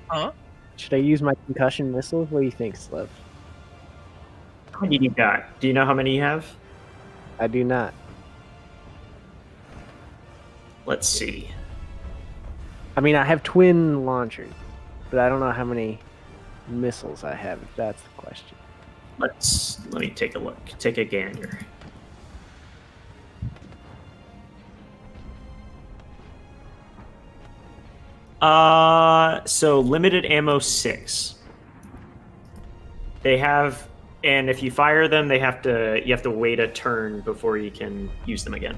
Huh? Should I use my concussion missiles? What do you think, Slev? How many do you got? Do you know how many you have? I do not. Let's see. I mean, I have twin launchers, but I don't know how many missiles I have, if that's the question. Let me take a look. Take a gander. So limited ammo 6. They have, and if you fire them, you have to wait a turn before you can use them again.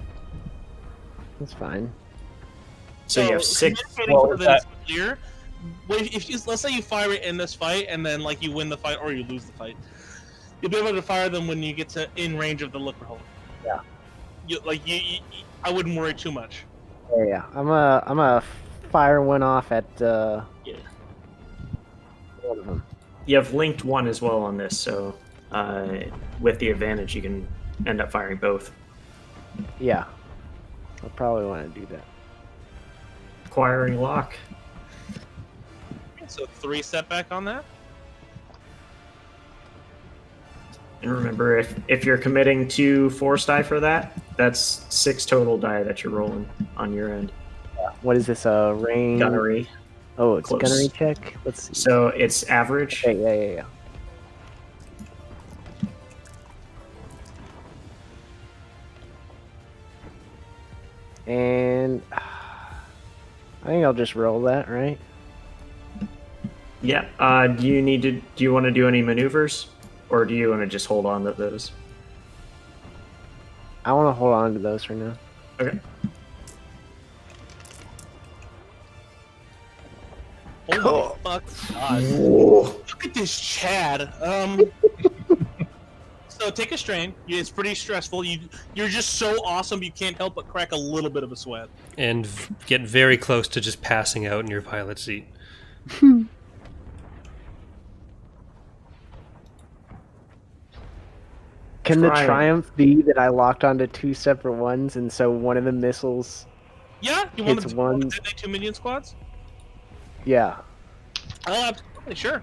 That's fine. So you have 6. communicating so that it's clear. Let's say you fire it in this fight, and then like you win the fight or you lose the fight, you'll be able to fire them when you get to in range of the LUCRAHULK. Yeah. I wouldn't worry too much. Yeah. I'm a fire one off at Yeah. one of them. You have linked 1 as well on this, so with the advantage, you can end up firing both. Yeah. I'll probably want to do that. Acquiring lock. So 3 setback on that. And remember, if you're committing to force die for that, that's 6 total die that you're rolling on your end. What is this? Range? Gunnery. Oh, it's Close. a gunnery check. Let's see. So it's average. Okay, yeah. And I think I'll just roll that, right? Yeah. Do you want to do any maneuvers, or do you want to just hold on to those? I want to hold on to those for now. Okay. Holy fuck! God. Whoa. Look at this Chad. So take a strain. It's pretty stressful. You're just so awesome. You can't help but crack a little bit of a sweat. And get very close to just passing out in your pilot seat. Can the Triumph. triumph be that I locked onto 2 separate ones, and so one of the missiles Yeah, you want Hits to one. detonate 2 minion squads? Yeah. Oh, absolutely, sure.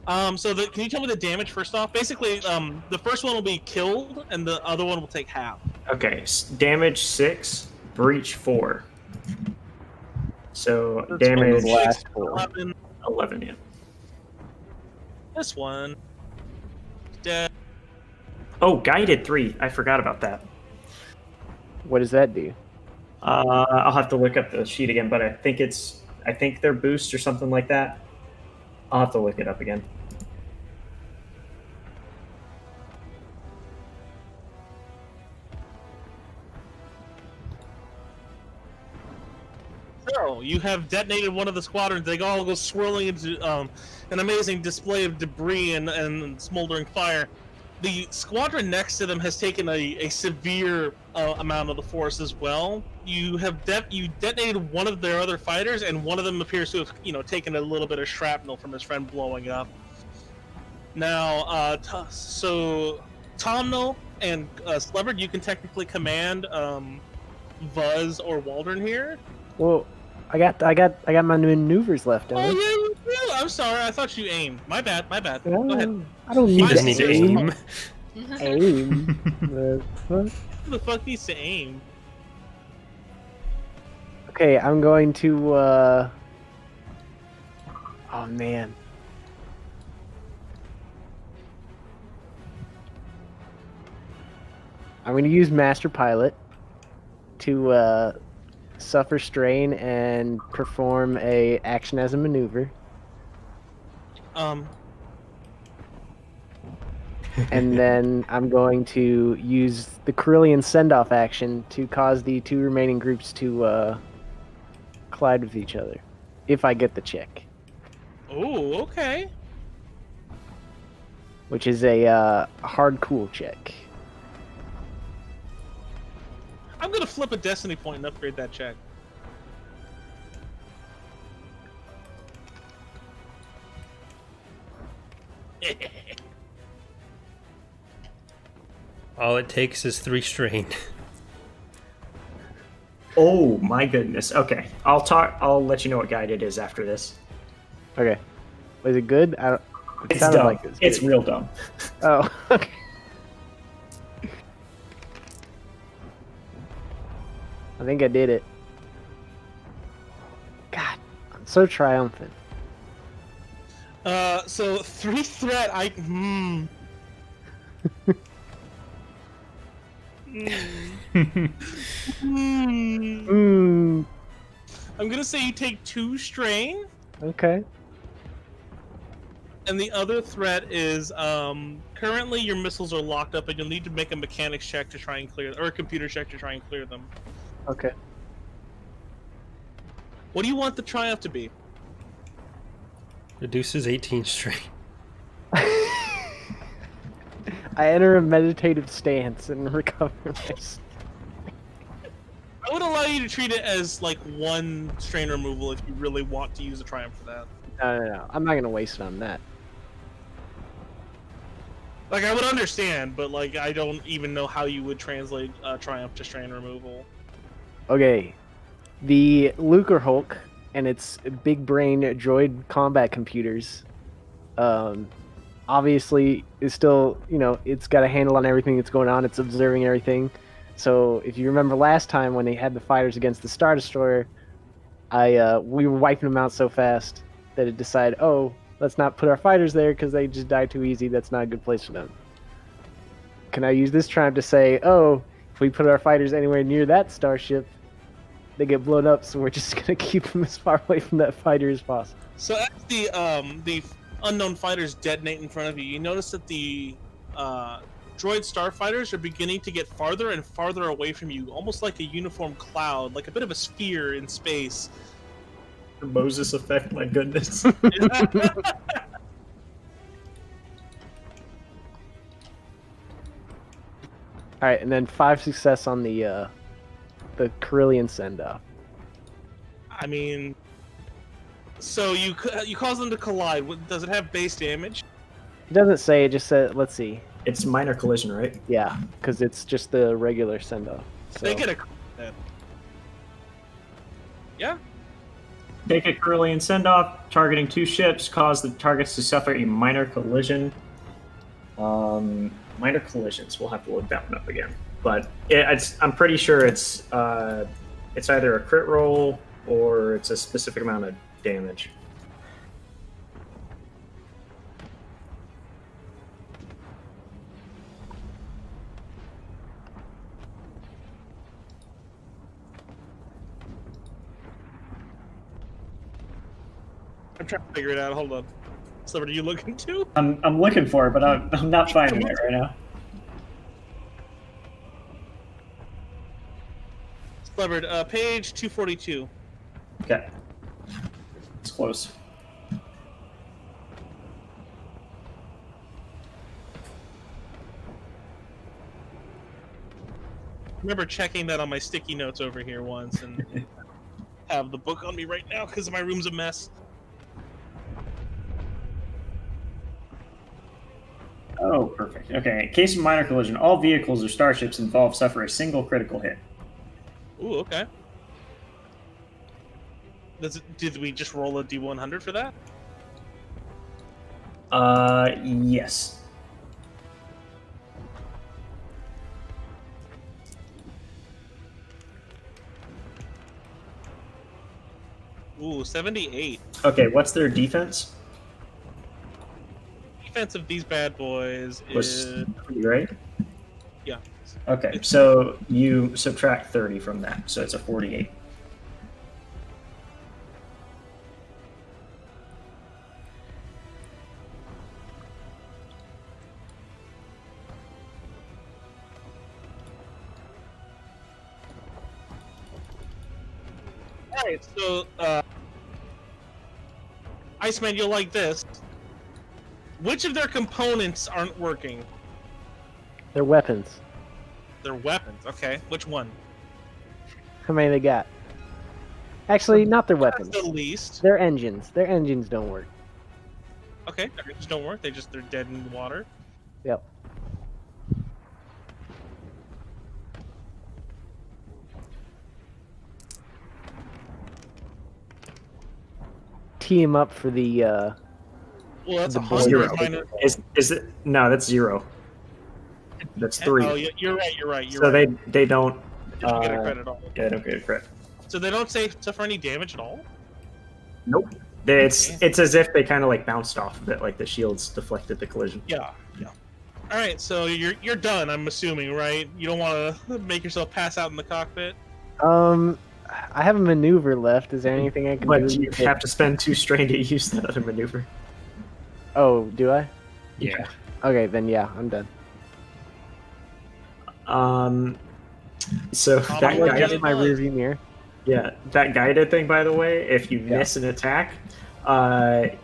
Can you tell me the damage first off? Basically, the first one will be killed, and the other one will take half. Okay, damage 6, breach 4. So That's damage one last four. 11. 11. Yeah. This one. Dead. Oh, guided 3. I forgot about that. What does that do? I'll have to look up the sheet again, but I think they're boost or something like that. I'll have to look it up again. So you have detonated one of the squadrons. They all go swirling into an amazing display of debris and smoldering fire. The squadron next to them has taken a severe amount of the force as well. You have you detonated one of their other fighters, and one of them appears to have taken a little bit of shrapnel from his friend blowing up. Now, so Tomno and Sleverd, you can technically command Vuz or Waldron here. Well, I got my maneuvers left. Oh yeah, you do. I'm sorry. I thought you aimed. My bad. Go ahead. I don't He need doesn't to need to aim. aim. Aim. The fuck? Who the fuck needs to aim? Okay, I'm going to. Oh man. I'm going to use Master Pilot to suffer strain and perform a action as a maneuver. And then I'm going to use the Carillion send-off action to cause the 2 remaining groups to collide with each other, if I get the check. Oh, okay. Which is a hard cool check. I'm gonna flip a destiny point and upgrade that check. All it takes is 3 strain. Oh my goodness. Okay, I'll let you know what guided is after this. Okay. Was it good? It It's sounded dumb. like it was It's good. real dumb. Oh, okay. I think I did it. God, I'm so triumphant. So 3 threat. I'm gonna say you take 2 strain, Okay. and the other threat is currently your missiles are locked up, and you'll need to make a mechanics check to try and clear, or a computer check to try and clear them. Okay. What do you want the triumph to be? Reduces 18 strain. I enter a meditative stance and recover my. I would allow you to treat it as like 1 strain removal if you really want to use a triumph for that. No. I'm not gonna waste it on that. Like, I would understand, but like I don't even know how you would translate triumph to strain removal. Okay. The LUCRAHULK and its big brain droid combat computers obviously is still, it's got a handle on everything that's going on. It's observing everything. So if you remember last time when they had the fighters against the Star Destroyer, we were wiping them out so fast that it decided, oh, let's not put our fighters there because they just die too easy. That's not a good place for them. Can I use this triumph to say, oh, if we put our fighters anywhere near that starship, they get blown up, so we're just gonna keep them as far away from that fighter as possible. So as the unknown fighters detonate in front of you, you notice that the droid starfighters are beginning to get farther and farther away from you, almost like a uniform cloud, like a bit of a sphere in space. The Moses effect, my goodness. All right, and then 5 success on the Carillion send-off. I mean, so you cause them to collide. Does it have base damage? It doesn't say. It just said. Let's see. It's minor collision, right? Yeah, because it's just the regular send-off. So. They get a. Yeah. Take a carillion send-off, targeting 2 ships, cause the targets to suffer a minor collision. Minor collisions. We'll have to look that one up again. But I'm pretty sure it's either a crit roll or it's a specific amount of damage. I'm trying to figure it out. Hold on. So what are you looking to? I'm looking for it, but I'm not finding it right now. Clevered. Page 242. Okay. It's close. I remember checking that on my sticky notes over here once, and have the book on me right now because my room's a mess. Oh, perfect. Okay. In case of minor collision, all vehicles or starships involved suffer a single critical hit. Ooh, okay. Did we just roll a D100 for that? Yes. Ooh, 78. Okay, what's their defense? Defense of these bad boys Was is 3, right? yeah. Okay, so you subtract 30 from that, so it's a 48. All right, so Iceman, you'll like this. Which of their components aren't working? They're weapons. Their weapons. Okay, which one? How many they got? Actually, not their weapons. That's the least. Their engines. Their engines don't work. Okay, they just don't work. They're dead in the water. Yep. Tee him up for the. Well, that's The 100 Zero. minus. Is it? No, that's 0. That's 3. Oh, yeah, you're right. You're right. You're So right. they don't. They don't get a credit at all. Yeah, they don't get a credit. So they don't suffer any damage at all. Nope. It's as if they kind of like bounced off of it, like the shields deflected the collision. Yeah. Yeah. All right. So you're done. I'm assuming, right? You don't want to make yourself pass out in the cockpit. I have a maneuver left. Is there anything I can But do? you have to spend 2 strain to use that other maneuver. Oh, do I? Yeah. Okay, then yeah, I'm done. So Oh, that my guy, God. That's my rearview mirror. yeah, that guided thing. By the way, if you miss an attack,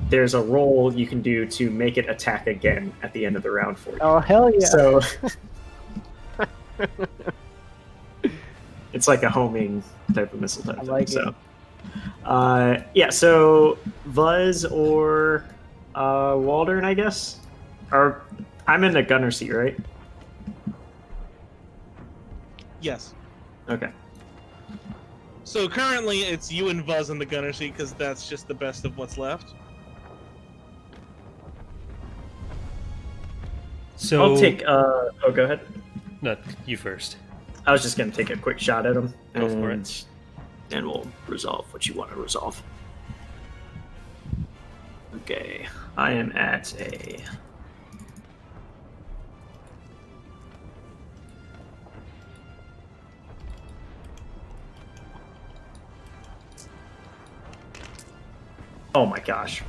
there's a roll you can do to make it attack again at the end of the round for you. Oh hell yeah! So it's like a homing type of missile type I like thing. So, yeah. So Vuz or Waldern, I guess. Or I'm in the gunner seat, right? Yes. Okay. So currently it's you and Vuz in the gunner seat because that's just the best of what's left. So I'll take. Oh, go ahead. No, you first. I was just gonna take a quick shot at him, Go for it. and we'll resolve what you want to resolve. Okay, I am at a. Oh my gosh!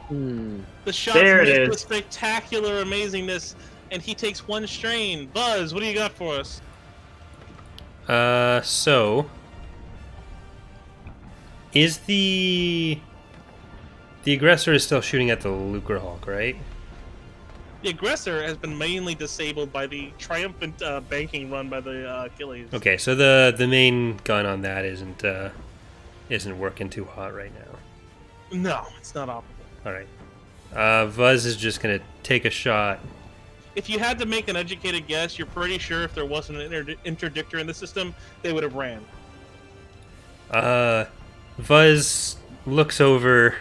The shots There it missed with is. spectacular amazingness, and he takes 1 strain. Buzz, what do you got for us? So is the aggressor is still shooting at the LUCRAHULK, right? The aggressor has been mainly disabled by the triumphant banking run by the Achilles. Okay, so the main gun on that isn't working too hot right now. No, it's not optimal. All right. Vuz is just gonna take a shot. If you had to make an educated guess, you're pretty sure if there wasn't an interdictor in the system, they would have ran. Vuz looks over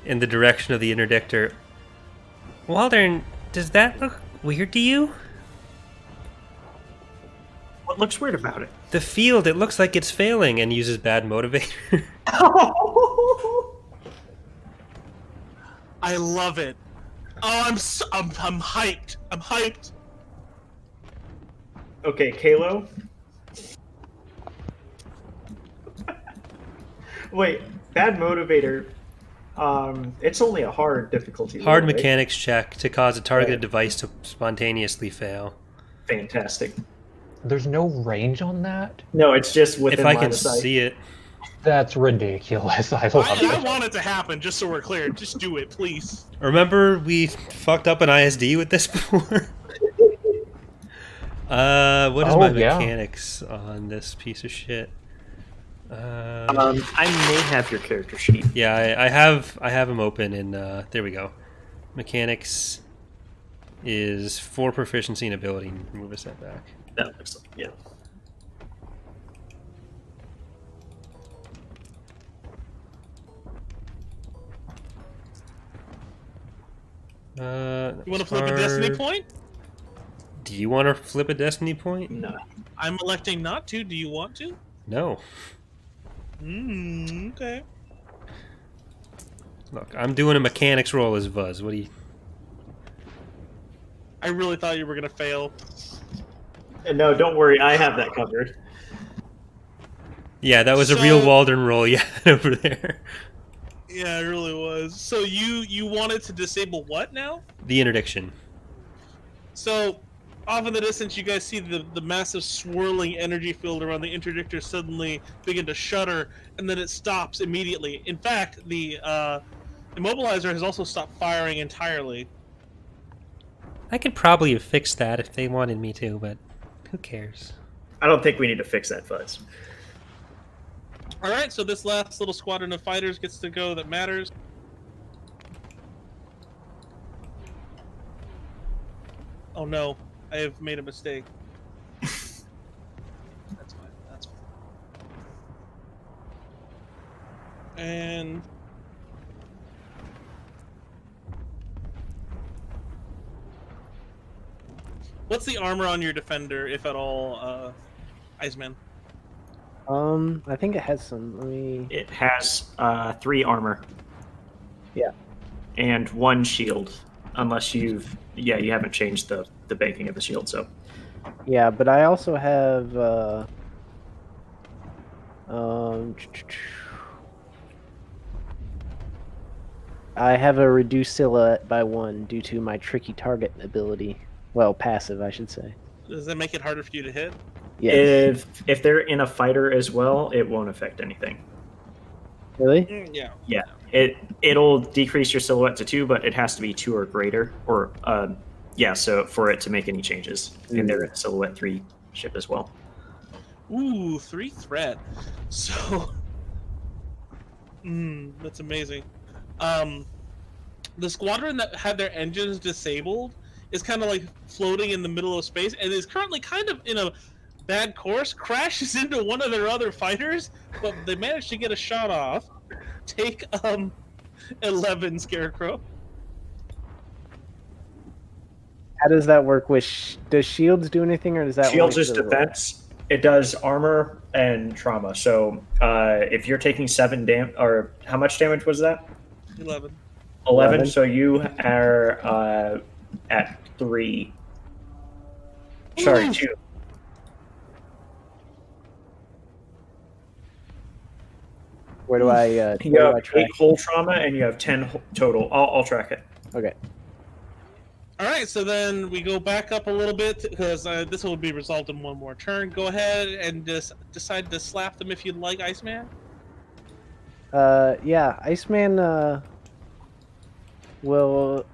in the direction of the interdictor. Waldern, does that look weird to you? What looks weird about it? The field, it looks like it's failing, and uses bad motivator. I love it. Oh, I'm hyped. I'm hyped. Okay, Kalo. Wait, bad motivator. It's only a hard difficulty. Hard level, right? mechanics check to cause a targeted Right. device to spontaneously fail. Fantastic. There's no range on that? No, it's just within If I line can of sight. see it. That's ridiculous. I love I it. want it to happen, just so we're clear. Just do it, please. Remember we fucked up an ISD with this before? What is Oh, my yeah. mechanics on this piece of shit? I may have your character sheet. Yeah, I have them open, and there we go. Mechanics is 4 proficiency and ability. Move a step back. That looks like, yeah. You want to flip a destiny point? Do you want to flip a destiny point? No. I'm electing not to. Do you want to? No. Okay. Look, I'm doing a mechanics roll as Vuz. What do you... I really thought you were gonna fail. No, don't worry. I have that covered. Yeah, that was a So- real Waldron roll you had over there. Yeah, it really was. So you wanted to disable what now? The interdiction. So, off in the distance, you guys see the massive swirling energy field around the interdictor suddenly begin to shudder, and then it stops immediately. In fact, the immobilizer has also stopped firing entirely. I could probably have fixed that if they wanted me to, but who cares? I don't think we need to fix that fuzz. All right, so this last little squadron of fighters gets to go that matters. Oh no, I have made a mistake. That's fine. That's fine. And what's the armor on your defender, if at all, Iceman? I think it has some. Let me. It has 3 armor. Yeah. And 1 shield, unless you haven't changed the banking of the shield. So Yeah, but I also have. I have a reduced silhouette by 1 due to my tricky target ability. Well, passive, I should say. Does that make it harder for you to hit? Yes. if they're in a fighter as well, it won't affect anything. Really? Yeah. Yeah, it'll decrease your silhouette to 2, but it has to be 2 or greater, or so for it to make any changes. And they're a silhouette 3 ship as well. Ooh, 3 threat. So, that's amazing. The squadron that had their engines disabled is kind of like floating in the middle of space and is currently kind of in a bad course, crashes into one of their other fighters, but they managed to get a shot off. Take 11 Scarecrow. How does that work with? Does shields do anything, or does that? Shields only is for the roll? defense. It does armor and trauma. So if you're taking 7 damage, or how much damage was that? 11. 11. So you are at 3. Sorry, Ooh. 2. Where do I? You Where do I have track? 8 whole trauma, and you have 10 total. I'll track it. Okay. All right, so then we go back up a little bit because this will be resolved in 1 more turn. Go ahead and just decide to slap them if you'd like, Iceman. Yeah, Iceman will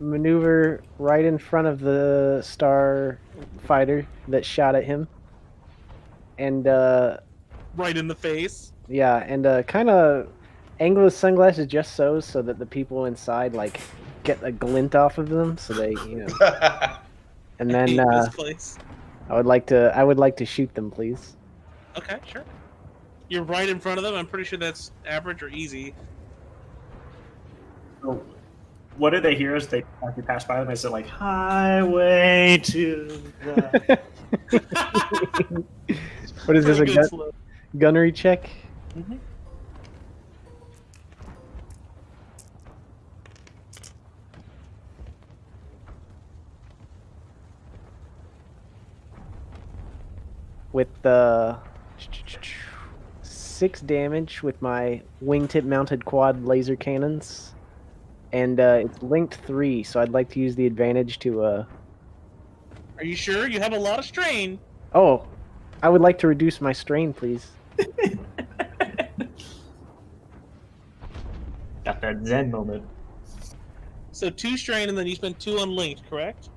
maneuver right in front of the star fighter that shot at him, and Right in the face. yeah, and kind of angle his sunglasses just so that the people inside like get a glint off of them, so they and I then hate this place. I would like to shoot them, please. Okay, sure. You're right in front of them. I'm pretty sure that's average or easy. So what do they hear as they you pass by them? Is it like highway to the... What is this, Pretty a good slow. gunnery check? Mhm. With 6 damage with my wingtip mounted quad laser cannons. And it's linked 3, so I'd like to use the advantage to Are you sure? You have a lot of strain. Oh, I would like to reduce my strain, please. Got that Zen moment. So 2 strain, and then you spend 2 on linked, correct?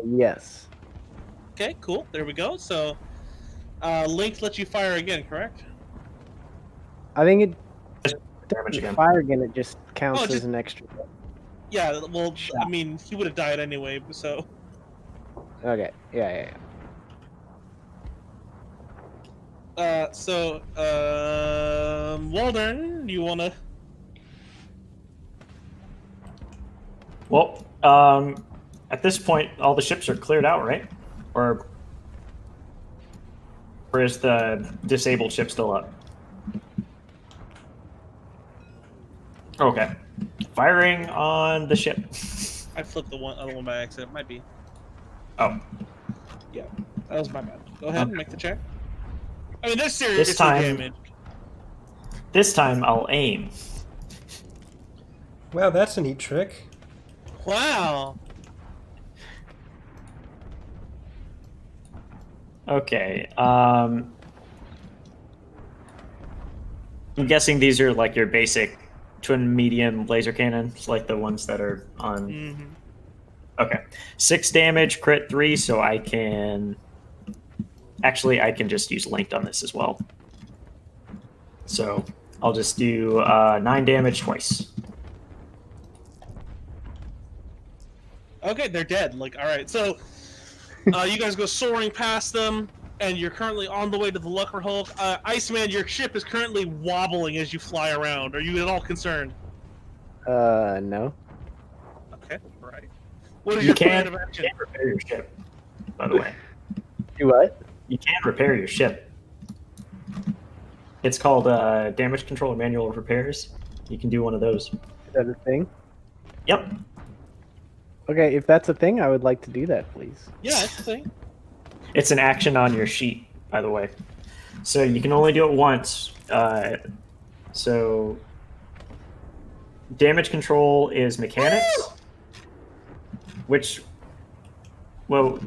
Yes. Okay, cool. There we go. So linked lets you fire again, correct? I think it Damage again. fire again. It just counts Oh, as just- an extra. Yeah. Well, Shot. I mean, he would have died anyway. So Okay. Yeah. Waldern, you wanna? Well, at this point, all the ships are cleared out, right? Or is the disabled ship still up? Okay. Firing on the ship. I flipped the other one by accident. Might be. Oh, Yeah, that was my bad. Go ahead and make the check. I mean, there's serious This time- damage. this time I'll aim. Wow, that's a neat trick. Wow. Okay. I'm guessing these are like your basic twin medium laser cannons, like the ones that are on. Mm-hmm. Okay. 6 damage, crit 3, so I can. Actually, I can just use linked on this as well. So I'll just do 9 damage twice. Okay, they're dead. Like, all right. So you guys go soaring past them, and you're currently on the way to the LUCRAHULK. Iceman, your ship is currently wobbling as you fly around. Are you at all concerned? No. Okay, all right. What is You your plan can't, of you action? can't repair your ship, by the way. Do what? You can repair your ship. It's called damage control and manual repairs. You can do one of those. Is that a thing? Yep. Okay, if that's a thing, I would like to do that, please. Yeah, that's the thing. It's an action on your sheet, by the way. So you can only do it once. So damage control is mechanics, which, well,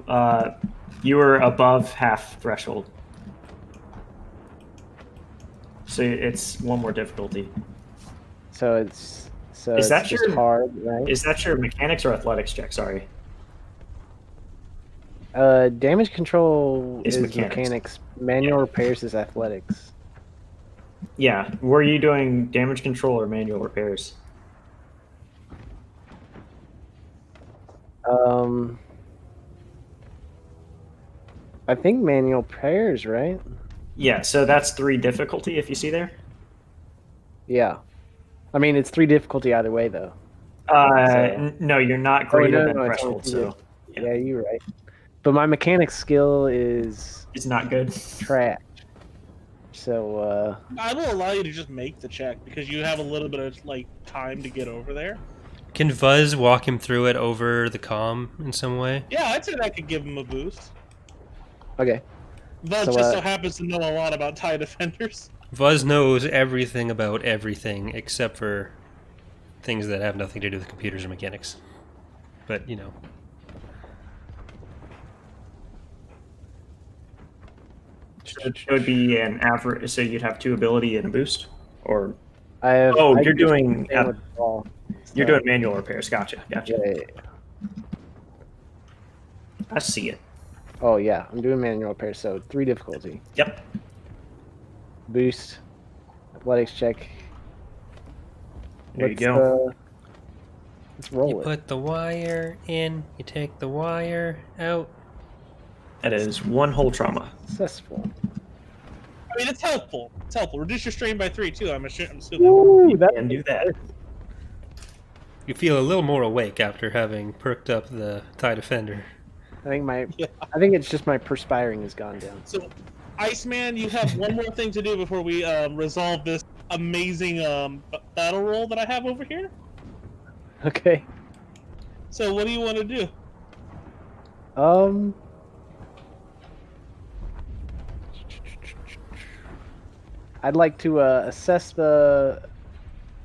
you were above half threshold. So it's one more difficulty. So it's Is that just your- hard, right? Is that your mechanics or athletics check? Sorry. Damage control Is is mechanics. mechanics. Manual repairs is athletics. Yeah. Were you doing damage control or manual repairs? I think manual repairs, right? Yeah. So that's 3 difficulty if you see there. Yeah. I mean, it's 3 difficulty either way, though. No, you're not greater no, than it's only threshold, 3 so Yeah, you're right. But my mechanics skill is it's not good. trash. So, I will allow you to just make the check because you have a little bit of like time to get over there. Can Vuz walk him through it over the comm in some way? Yeah, I'd say that could give him a boost. okay. Buzz So, just so happens to know a lot about TIE defenders. Vuz knows everything about everything except for things that have nothing to do with computers or mechanics. But, you know. It would be an average, so you'd have 2 ability and a boost, or I have. Oh, I you're just doing- stand with the ball, you're so- doing manual repairs. Gotcha. Yeah, yeah, yeah. I see it. Oh yeah, I'm doing manual repair, so 3 difficulty. Yep. Boost. Athletics check. There you Let's, go. Let's roll You it. put the wire in, you take the wire out. That is 1 whole trauma. Successful. I mean, it's helpful. It's helpful. Reduce your strain by 3 too. I'm assuming. Ooh, that And do that. You feel a little more awake after having perked up the TIE Defender. I think Yeah. I think it's just my perspiring has gone down. So, Iceman, you have one more thing to do before we resolve this amazing battle roll that I have over here. Okay. So, what do you want to do? I'd like to assess the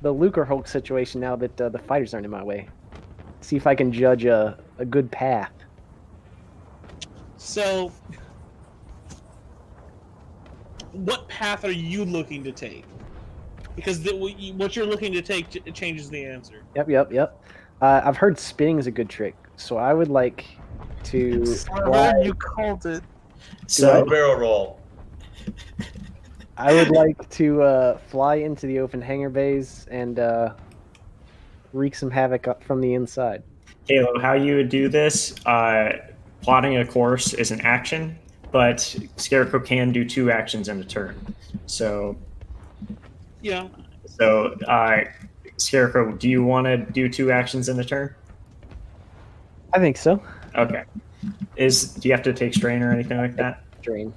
LUCRAHULK situation now that the fighters aren't in my way. See if I can judge a good path. So, what path are you looking to take? Because what you're looking to take changes the answer. Yep. I've heard spinning is a good trick, so I would like to. You called it. So Barrel roll. I would like to fly into the open hangar bays and wreak some havoc from the inside. Halo, how you would do this? Plotting a course is an action, but Scarecrow can do 2 actions in a turn. So Yeah. Scarecrow, do you want to do 2 actions in a turn? I think so. Okay. Do you have to take strain or anything like that? Drain.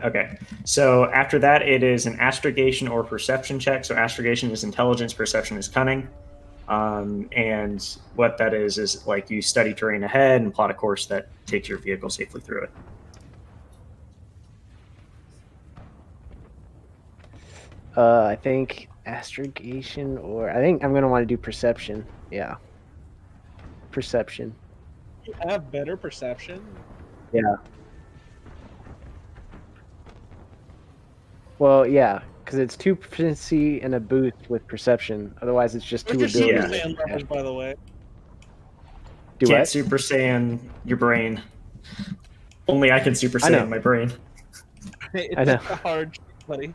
Okay. So after that, it is an astrogation or perception check. So astrogation is intelligence, perception is cunning. And what that is like you study terrain ahead and plot a course that takes your vehicle safely through it. I think astrogation, or I think I'm going to want to do perception. Yeah. Perception. You have better perception. Yeah. Well, yeah, because it's 2 proficiency and a boost with perception. Otherwise, it's just 2 What's your abilities. Super Saiyan leverage, by the way? Do Can't what? Super Saiyan your brain. Only I can Super I know. Saiyan my brain. It's I know. hard, buddy.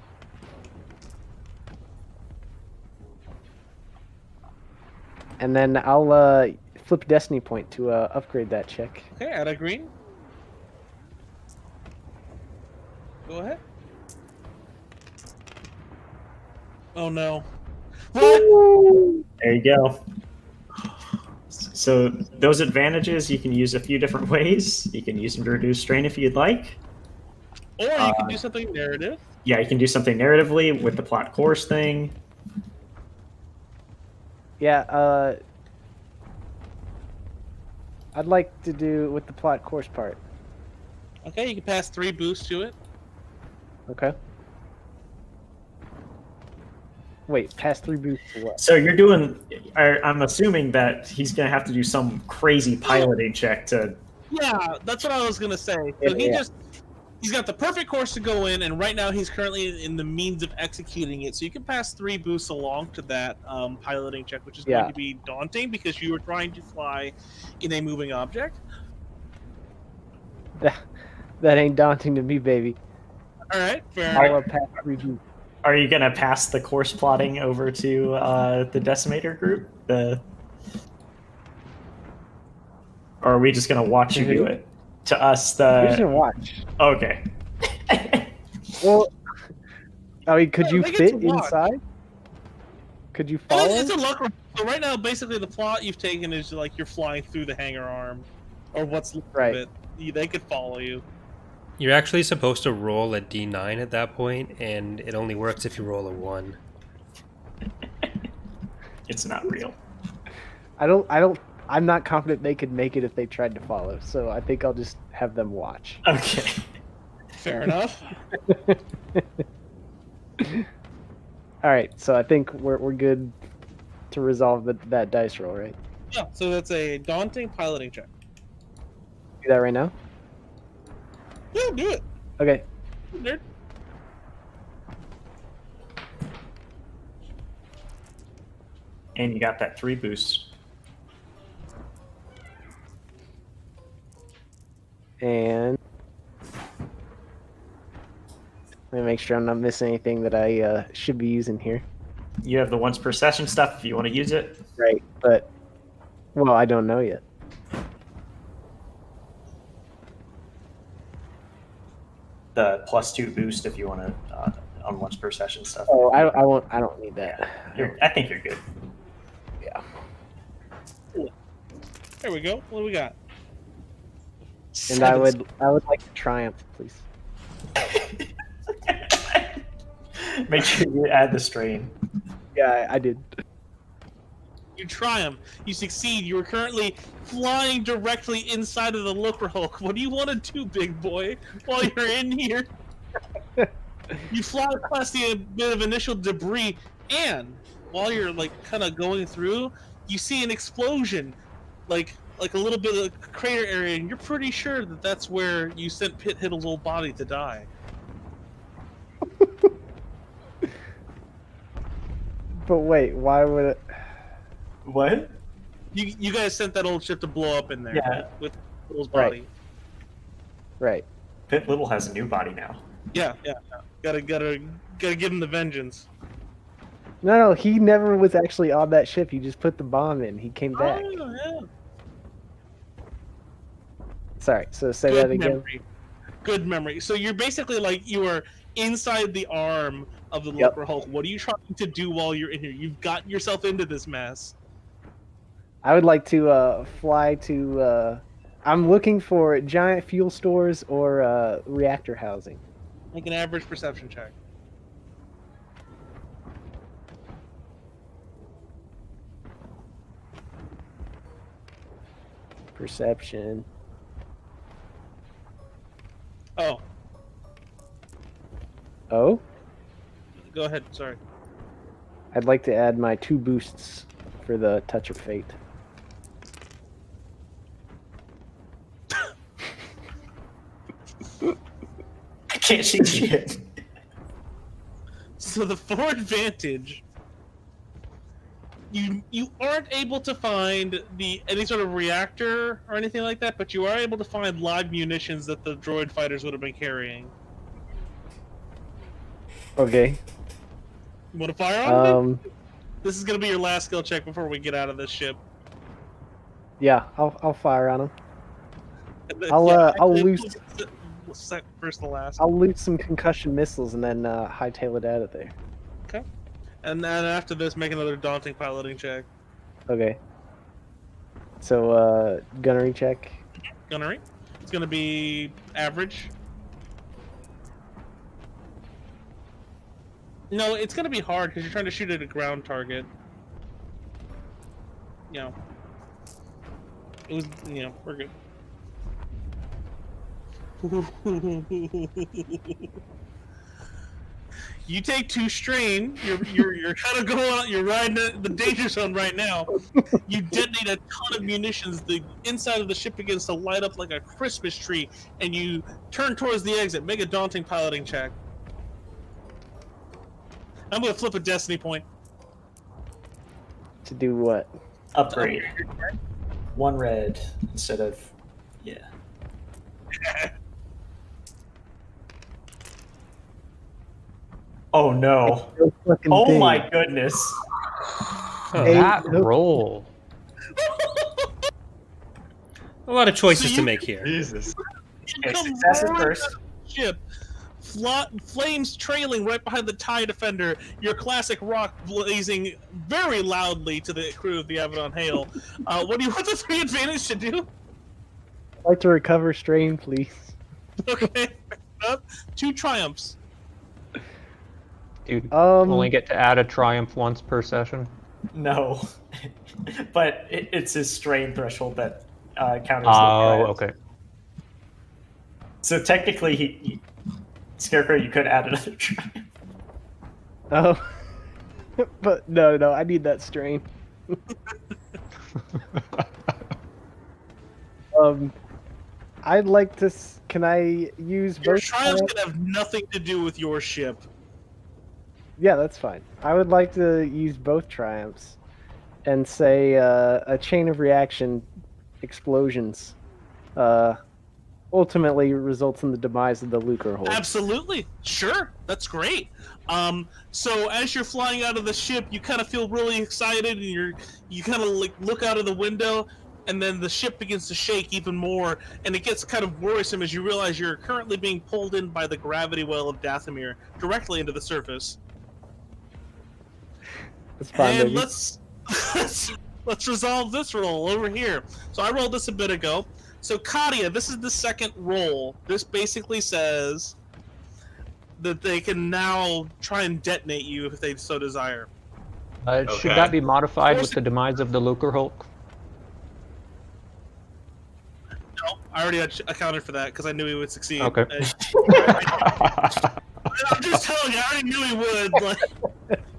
And then I'll flip Destiny Point to upgrade that check. Okay, add a green. Go ahead. Oh no. What? There you go. So those advantages you can use a few different ways. You can use them to reduce strain if you'd like. Or you can do something narrative. Yeah, you can do something narratively with the plot course thing. Yeah, I'd like to do with the plot course part. Okay, you can pass 3 boosts to it. Okay. Wait, pass 3 boosts to what? So you're doing. I'm assuming that he's going to have to do some crazy piloting check to. Yeah, that's what I was gonna say. So Yeah. he's got the perfect course to go in, and right now he's currently in the means of executing it. So you can pass 3 boosts along to that piloting check, which is going to be daunting because you were trying to fly in a moving object. That ain't daunting to me, baby. All right, fair I'll enough. pass 3 boosts. Are you going to pass the course plotting over to the Decimator group? Or are we just going to watch you do it? To us, You're just gonna watch. Okay. Well, I mean, could Yeah, you they get fit to watch. inside? Could you Well, follow? it's a luck roll. So right now, basically, the plot you've taken is like you're flying through the hangar arm, or what's left Right. of it. They could follow you. You're actually supposed to roll a d9 at that point, and it only works if you roll a 1. It's not real. I'm not confident they could make it if they tried to follow, so I think I'll just have them watch. Okay. Fair enough. All right, so I think we're good to resolve that dice roll, right? Yeah, so that's a daunting piloting check. Do that right now. Yeah, do it. Okay. Nerd. And you got that 3 boost. And let me make sure I'm not missing anything that I should be using here. You have the once per session stuff if you want to use it. Right, but well, I don't know yet. the +2 boost if you want to on once per session stuff. Oh, I won't. I don't need that. I think you're good. Yeah. There we go. What do we got? And I would like to triumph, please. Make sure you add the strain. Yeah, I did. You triumph. You succeed. You are currently flying directly inside of the LUCRAHULK. What do you want to do, big boy, while you're in here? You fly past the bit of initial debris, and while you're like kind of going through, you see an explosion, like a little bit of crater area, and you're pretty sure that that's where you sent Pit Hiddle's old body to die. But wait, why would it? What? You guys sent that old ship to blow up in there. Yeah. With Hiddle's body. Right. Pit Little has a new body now. Yeah. Gotta give him the vengeance. No, he never was actually on that ship. He just put the bomb in. He came back. Oh, yeah. Sorry. So say Good that again. memory. Good memory. So you're basically like you are inside the arm of the Yep. LUCRAHULK. What are you trying to do while you're in here? You've gotten yourself into this mess. I would like to fly to. I'm looking for giant fuel stores or reactor housing. Make an average perception check. Perception. Oh, Oh, go ahead. Sorry. I'd like to add my 2 boosts for the touch of fate. I can't see shit. So the 4 advantage, you aren't able to find any sort of reactor or anything like that, but you are able to find live munitions that the droid fighters would have been carrying. Okay. You want to fire on them? Um. This is going to be your last skill check before we get out of this ship. Yeah, I'll fire on him. And then- I'll actually, loose- first to last. I'll loot some concussion missiles and then hightail it out of there. And then after this, make another daunting piloting check. Okay. So gunnery check. Gunnery. It's going to be average. No, it's going to be hard because you're trying to shoot at a ground target. You know. It was, we're good. You take 2 strain. You're kind of going out. You're riding the danger zone right now. You detonate a ton of munitions. The inside of the ship begins to light up like a Christmas tree, and you turn towards the exit. Make a daunting piloting check. I'm gonna flip a destiny point. To do what? Upgrade. 1 red instead of Oh no! Fucking Oh thing. my goodness! Hey, That nope. roll. A lot of choices So to you- make here. Jesus. Okay, Come success is roaring first. out of the ship, flames trailing right behind the TIE Defender. Your classic rock blazing very loudly to the crew of the Abaddon Hail. What do you want the 3 advantage to do? I'd like to recover strain, please. Okay, 2 triumphs. Dude, Um, only get to add a triumph once per session. No, but it's his strain threshold that counters. Oh, the okay. So technically, he Scarecrow, you could add another triumph. Oh, but no, I need that strain. I'd like to. Can I use Your both? triumphs can have nothing to do with your ship. Yeah, that's fine. I would like to use both triumphs, and say a chain of reaction explosions. Ultimately results in the demise of the LUCRAHULK. Absolutely, sure, that's great. So as you're flying out of the ship, you kind of feel really excited, and you kind of like look out of the window. and then the ship begins to shake even more, and it gets kind of worrisome as you realize you're currently being pulled in by the gravity well of Dathomir directly into the surface. It's fine, And baby. let's resolve this roll over here. So I rolled this a bit ago. So Katia, this is the second roll. This basically says that they can now try and detonate you if they so desire. Should that be modified with the demise of the LUCRAHULK? No, I already accounted for that because I knew he would succeed. Okay. I'm just telling you, I already knew he would. Like,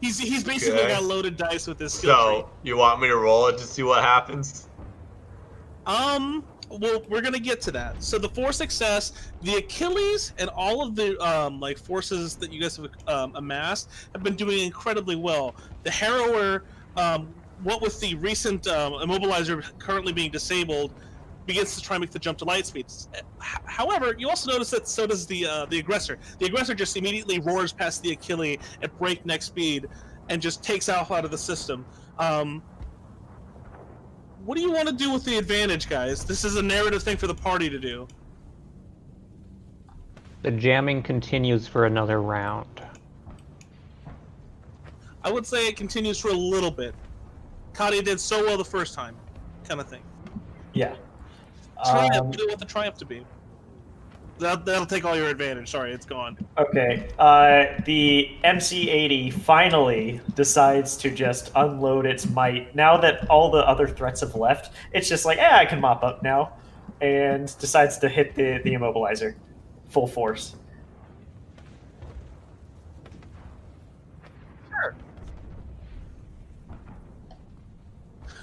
he's basically got loaded dice with this skill tree. So, you want me to roll it to see what happens? Well, we're gonna get to that. So the 4 success, the Achilles, and all of the like forces that you guys have amassed have been doing incredibly well. The Harrower, what with the recent Immobilizer currently being disabled, begins to try and make the jump to light speeds. However, you also notice that so does the Aggressor. The Aggressor just immediately roars past the Achilles at breakneck speed and just takes off out of the system. What do you want to do with the advantage, guys? This is a narrative thing for the party to do. The jamming continues for another round. I would say it continues for a little bit. Katia did so well the first time, kind of thing. Yeah. Triumph, what do you want the triumph to be? That'll take all your advantage. Sorry, it's gone. Okay. The MC-80 finally decides to just unload its might. Now that all the other threats have left, it's just like, I can mop up now. And decides to hit the Immobilizer. Full force. Sure.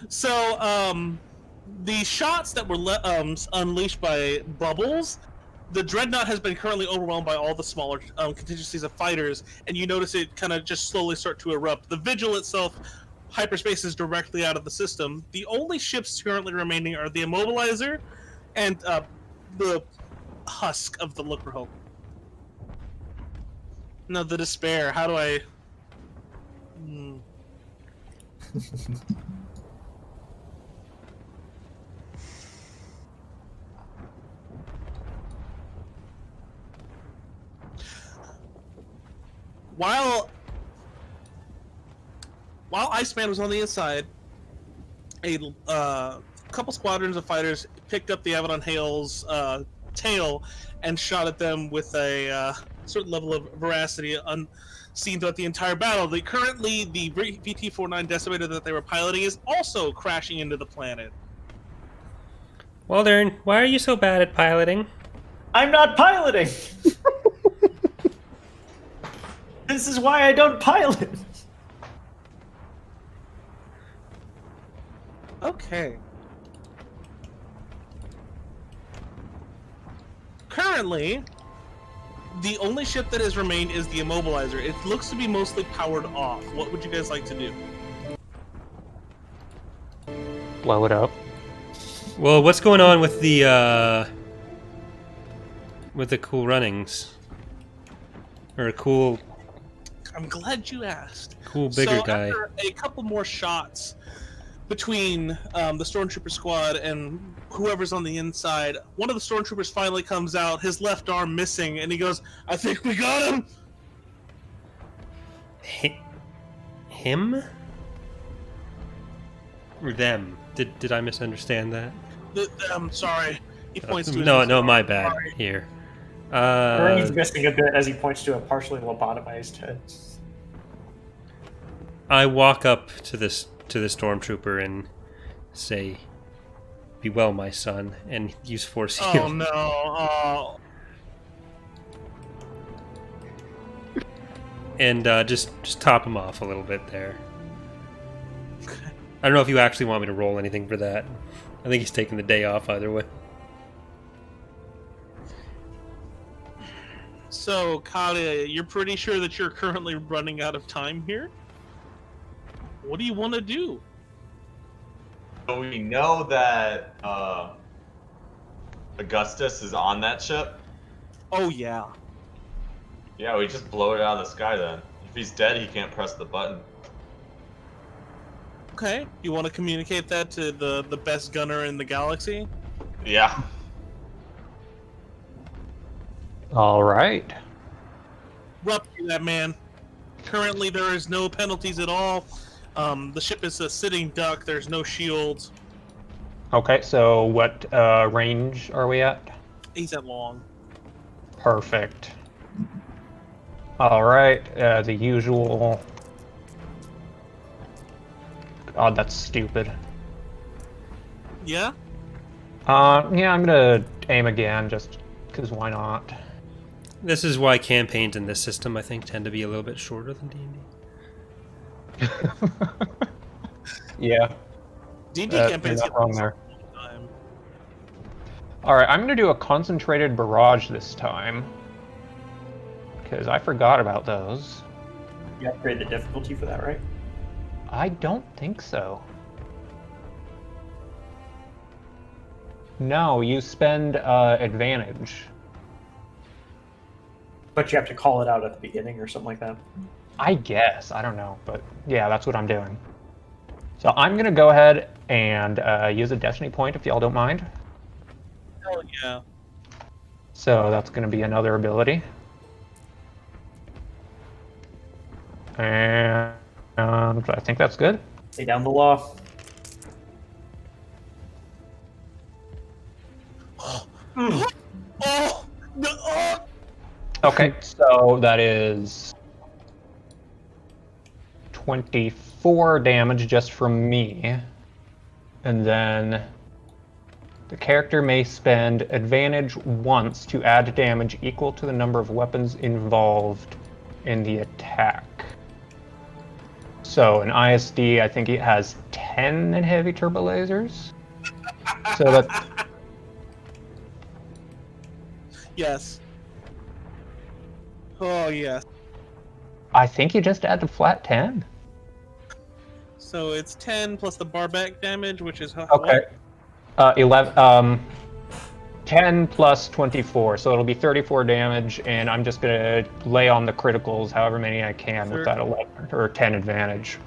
So, the shots that were unleashed by Bubbles, the dreadnought has been currently overwhelmed by all the smaller contingencies of fighters, and you notice it kind of just slowly start to erupt. The Vigil itself, hyperspace is directly out of the system. The only ships currently remaining are the Immobilizer and the husk of the LUCRAHULK. No, the Despair. How do I... While Iceman was on the inside, a couple squadrons of fighters picked up the Avalon Hale's tail and shot at them with a certain level of veracity unseen throughout the entire battle. Currently, the VT-49 Decimator that they were piloting is also crashing into the planet. Waldern, why are you so bad at piloting? I'm not piloting! This is why I don't pilot! Okay. Currently, the only ship that has remained is the Immobilizer. It looks to be mostly powered off. What would you guys like to do? Blow it up. Well, what's going on with the cool runnings? Or cool... I'm glad you asked. Cool bigger guy. After a couple more shots between the Stormtrooper squad and whoever's on the inside, one of the Stormtroopers finally comes out, his left arm missing, and he goes, "I think we got him!" Him? Or them? Did I misunderstand that? I'm sorry. He points to his No, my arm. bad. Sorry. Here. He's missing a bit as he points to a partially lobotomized head. I walk up to the Stormtrooper and say, "Be well, my son," and use force heal. Oh no! Oh. And just top him off a little bit there. I don't know if you actually want me to roll anything for that. I think he's taking the day off either way. So, Kalia, you're pretty sure that you're currently running out of time here? What do you want to do? So we know that Augustus is on that ship. Oh, yeah. Yeah, we just blow it out of the sky then. If he's dead, he can't press the button. Okay. You want to communicate that to the best gunner in the galaxy? Yeah. All right. Rupture that, man. Currently, there is no penalties at all. The ship is a sitting duck. There's no shields. Okay, so what range are we at? He's at long. Perfect. All right, the usual. God, that's stupid. Yeah? Yeah, I'm gonna aim again, just because why not? This is why campaigns in this system, I think, tend to be a little bit shorter than D&D. Yeah, D&D you're campaigns not get wrong this there. all the time. All right, I'm gonna do a concentrated barrage this time, because I forgot about those. You upgrade the difficulty for that, right? I don't think so. No, you spend advantage. But you have to call it out at the beginning or something like that. I guess. I don't know. But yeah, that's what I'm doing. So I'm going to go ahead and use a destiny point if y'all don't mind. Hell yeah. So that's going to be another ability. And I think that's good. Lay down the law. Oh! No! Oh! Okay, so that is 24 damage just from me. And then the character may spend advantage once to add damage equal to the number of weapons involved in the attack. So in ISD, I think it has 10 in heavy turbo lasers. So that's... Yes. Oh, yes. I think you just add the flat 10. So it's 10 plus the barback damage, which is how Okay. 11. 10 plus 24, so it'll be 34 damage, and I'm just gonna lay on the criticals, however many I can, Sure. with that 11 or 10 advantage.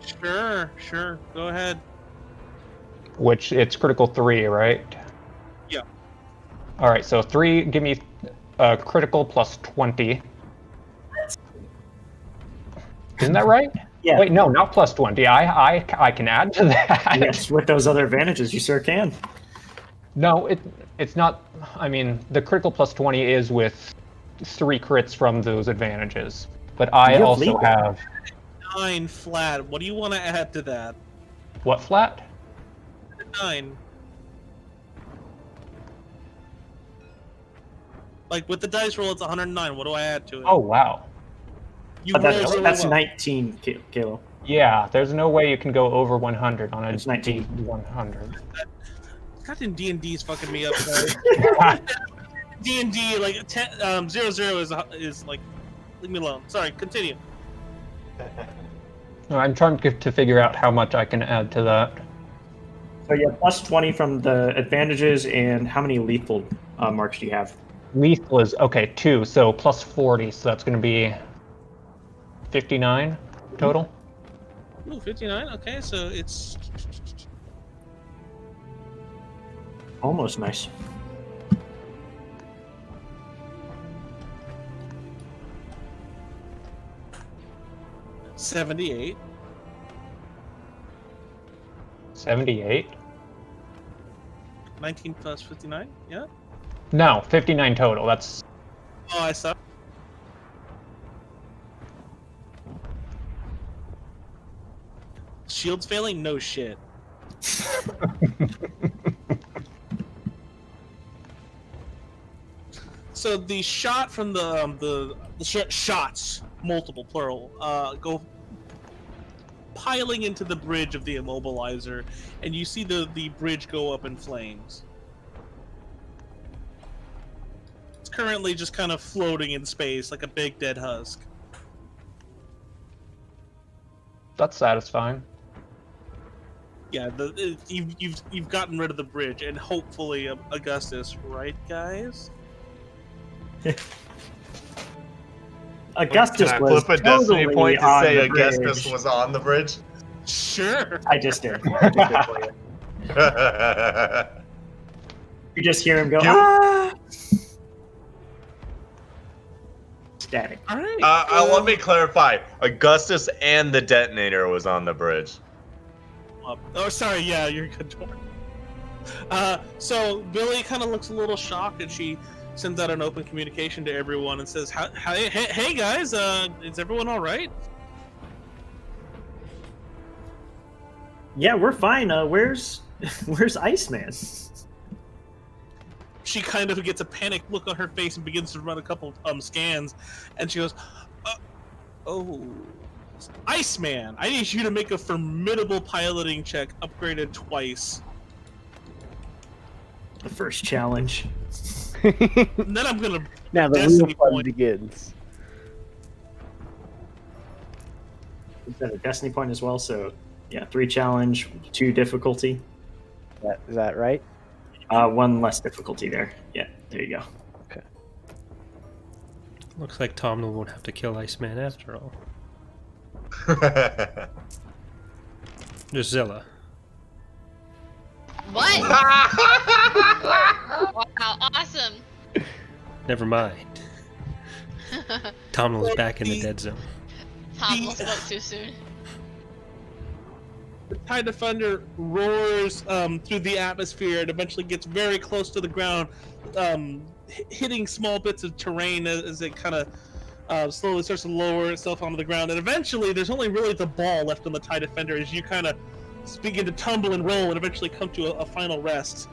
Sure. Go ahead. Which it's critical 3, right? Yeah. All right, so 3. Give me critical plus 20. Isn't that right? Yeah. Wait, no, not plus 20. I can add to that. Yes, with those other advantages, you sure can. No, it's not. I mean, the critical plus 20 is with 3 crits from those advantages. But I You have also legal. have 9 flat. What do you want to add to that? what flat? 9. Like with the dice roll, it's 109. What do I add to it? Oh wow. You But roll that's, really that's well. 19, Kalo. Yeah, there's no way you can go over 100 on a It's 19. 100. Goddamn D&D is fucking me up. D&D like 10, 00 is like, leave me alone. Sorry, continue. No, I'm trying to figure out how much I can add to that. So you have plus 20 from the advantages, and how many lethal marks do you have? Lethal is okay 2, so plus 40, so that's going to be 59 total. Ooh, 59. Okay, so it's Almost nice. $78. 78. 19 plus 59. Yeah. No, 59 total. That's Oh, I suck. Shields failing? No shit. So the shot from the shots, multiple plural, go piling into the bridge of the Immobilizer, and you see the bridge go up in flames. It's currently just kind of floating in space like a big dead husk. that's satisfying. Yeah, you've gotten rid of the bridge, and hopefully Augustus, right, guys? Augustus Can I was flip a destiny totally point to on say the Augustus bridge. was on the bridge? Sure. I just did. I just did for you. You just hear him go, ah! Static. All right. Let me clarify. Augustus and the detonator was on the bridge. Oh, sorry. Yeah, you're good. So Billy kind of looks a little shocked, and she sends out an open communication to everyone and says, "Hey guys, is everyone all right?" Yeah, we're fine. Where's Iceman? She kind of gets a panicked look on her face and begins to run a couple scans, and she goes, "Oh, Iceman, I need you to make a formidable piloting check, upgraded twice." The first challenge. And then I'm gonna Now the Destiny real fun point. begins. Is that a destiny point as well? So, yeah, 3 challenge, 2 difficulty. Is that right? 1 less difficulty there. Yeah, there you go. Looks like Tomlin won't have to kill Iceman after all. Just Zilla. What? Wow, awesome. Never mind. Tomlin's back in the dead zone. Tom will spoke too soon. The TIE Defender roars through the atmosphere and eventually gets very close to the ground, hitting small bits of terrain as it kind of slowly starts to lower itself onto the ground. And eventually, there's only really the ball left on the TIE Defender as you kind of begin to tumble and roll and eventually come to a final rest.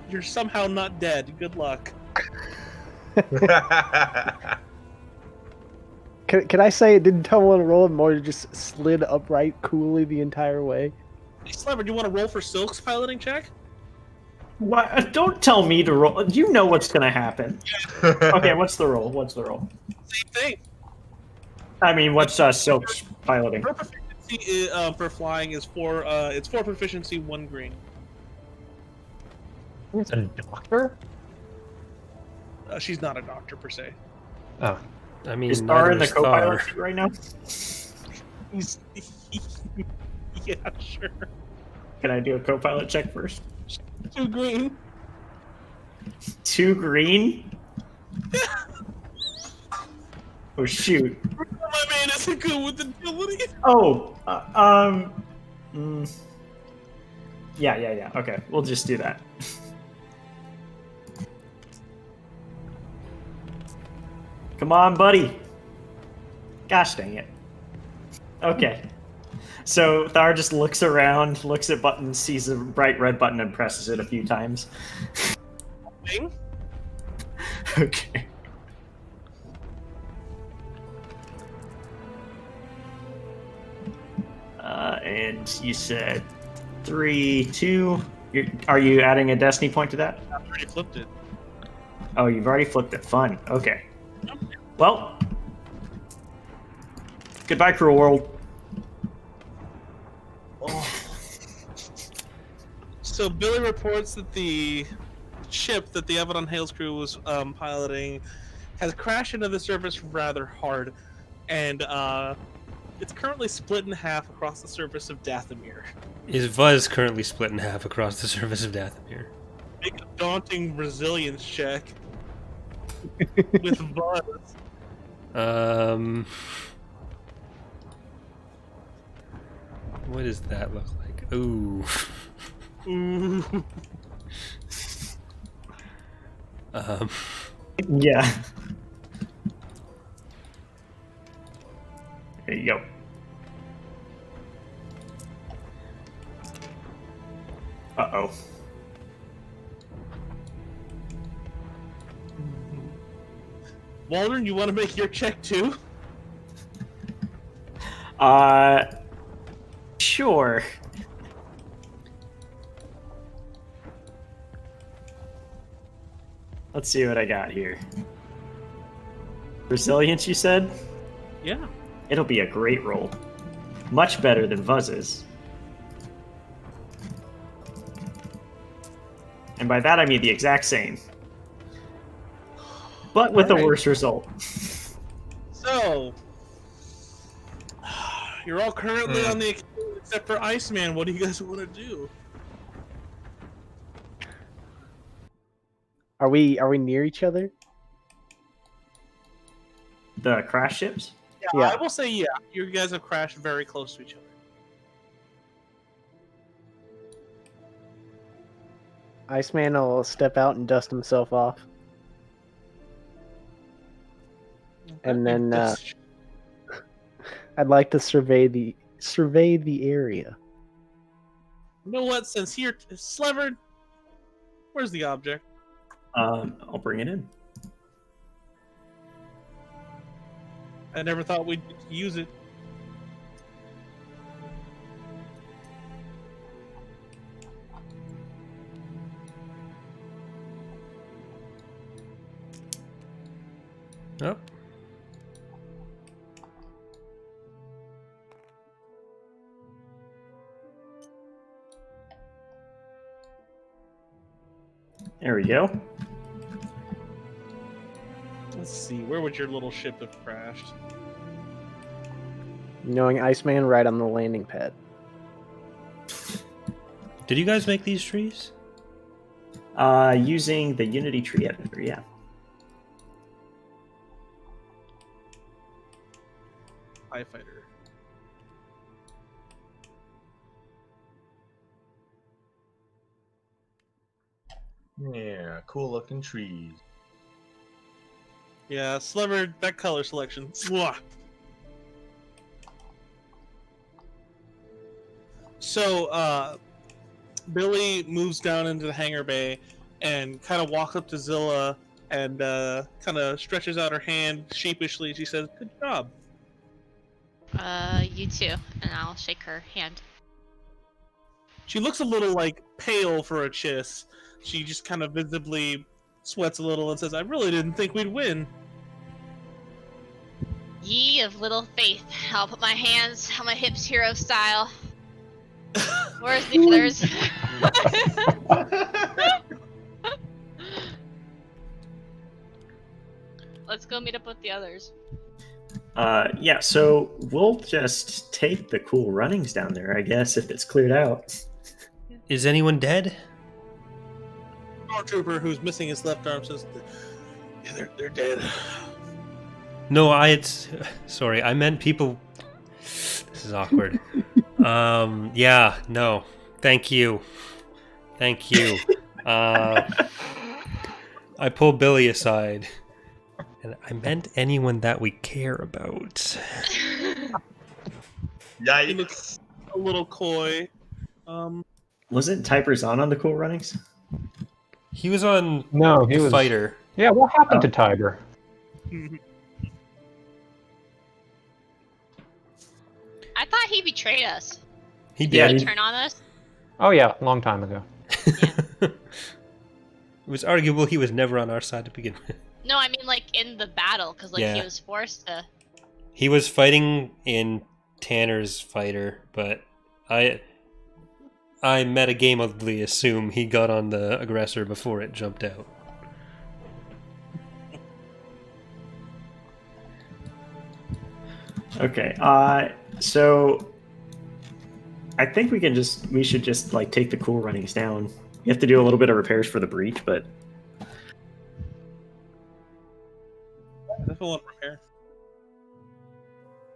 You're somehow not dead. Good luck. Can I say it didn't tumble and roll, and more just slid upright coolly the entire way? Hey, Sliver, do you want to roll for Silk's piloting check? What? Don't tell me to roll. You know what's going to happen. Okay, what's the roll? Same thing. I mean, what's Silk's piloting? Her proficiency for flying is 4. It's 4 proficiency, 1 green. It's a doctor? She's not a doctor per se. Oh. I mean, Is Thar in neither the is Thar. co-pilot seat right now? He's, yeah, sure. Can I do a co-pilot check first? 2 green. 2 green? Oh shoot! My man isn't good with agility. Oh, yeah. Okay, we'll just do that. Come on, buddy. Gosh dang it. Okay. So Thar just looks around, looks at buttons, sees a bright red button, and presses it a few times. Thing? Okay. And you said 3, 2. Are you adding a destiny point to that? I've already flipped it. Oh, you've already flipped it. Fun. Okay. Well, goodbye, cruel world. Oh. So Billy reports that the ship that the Abaddon Hales crew was piloting has crashed into the surface rather hard, and it's currently split in half across the surface of Dathomir. Is Vuz currently split in half across the surface of Dathomir? Make a daunting resilience check with Buzz. What does that look like? Ooh. Ooh. Yeah. There you go. Uh-oh. Waldron, you want to make your check too? Sure. Let's see what I got here. Resilience, you said? Yeah. It'll be a great roll. Much better than Vuzz's. And by that I mean the exact same. But with a worse result. So, You're all currently on the account except for Iceman. What do you guys want to do? Are we near each other? The crash ships? Yeah, I will say yeah. You guys have crashed very close to each other. Iceman will step out and dust himself off. And then I'd like to survey the area. You know what? Since you're Slevered, where's the object? I'll bring it in. I never thought we'd use it. Oh. There we go. Let's see. Where would your little ship have crashed? Knowing Iceman right on the landing pad. Did you guys make these trees? Using the Unity tree editor, yeah. TIE fighter. Yeah, cool looking trees. Yeah, Slevered, that color selection. Mwah. So, Billy moves down into the hangar bay and kind of walks up to Zilla and kind of stretches out her hand sheepishly. She says, "Good job." You too, and I'll shake her hand. She looks a little like pale for a chiss. She just kind of visibly sweats a little and says, "I really didn't think we'd win." Ye of little faith. I'll put my hands on my hips, hero style. Where's the others? Let's go meet up with the others. Yeah, so we'll just take the cool runnings down there, I guess, if it's cleared out. Is anyone dead? Stormtrooper, who's missing his left arm, says, "Yeah, they're dead." No, sorry, I meant people. This is awkward. Yeah, no. Thank you. I pull Billy aside. And I meant anyone that we care about. He looks a little coy. Wasn't Typers on the cool runnings? He was on No, he was Fighter. Yeah, what happened to Tiger? I thought he betrayed us. He Did did. he turn on us? Oh yeah, long time ago. It was arguable he was never on our side to begin with. No, I mean like in the battle, because like he Yeah. was forced to. He was fighting in Tanner's fighter, but I metagamedly assume he got on the aggressor before it jumped out. Okay, so I think we should just like take the cool runnings down. You have to do a little bit of repairs for the breach, but Definitely want to repair.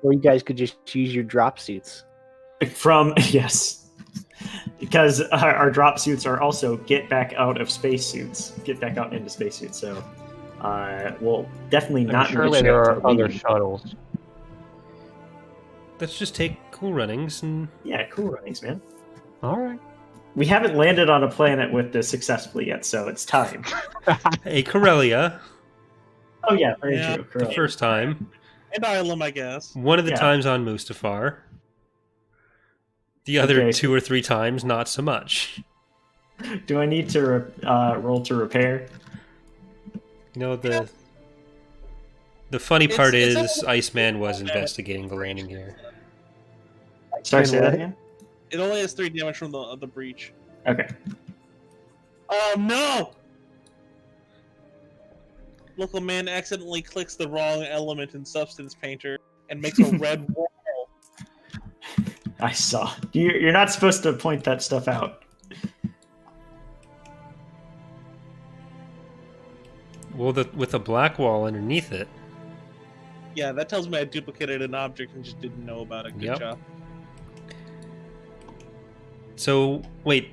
Or you guys could just use your drop suits. yes, because our drop suits are also get back out into spacesuits. So we'll definitely And not. surely there are other shuttles. Let's just take cool runnings and Yeah, cool runnings, man. All right. We haven't landed on a planet with this successfully yet, so it's time. a Corellia Oh yeah, very Yeah. true. the Correct. first time. And Ilum, I guess. One of the Yeah. times on Mustafar. The other Okay. 2 or 3 times, not so much. Do I need to roll to repair? You know, the funny part It's is Iceman was investigating the landing gear. Sorry, say that what? again. It only has 3 damage from the breach. Okay. Oh no! Local man accidentally clicks the wrong element in Substance Painter and makes a red wall. I saw. You're not supposed to point that stuff out. Well, with a black wall underneath it. Yeah, that tells me I duplicated an object and just didn't know about it. Good Yep. job. So, wait,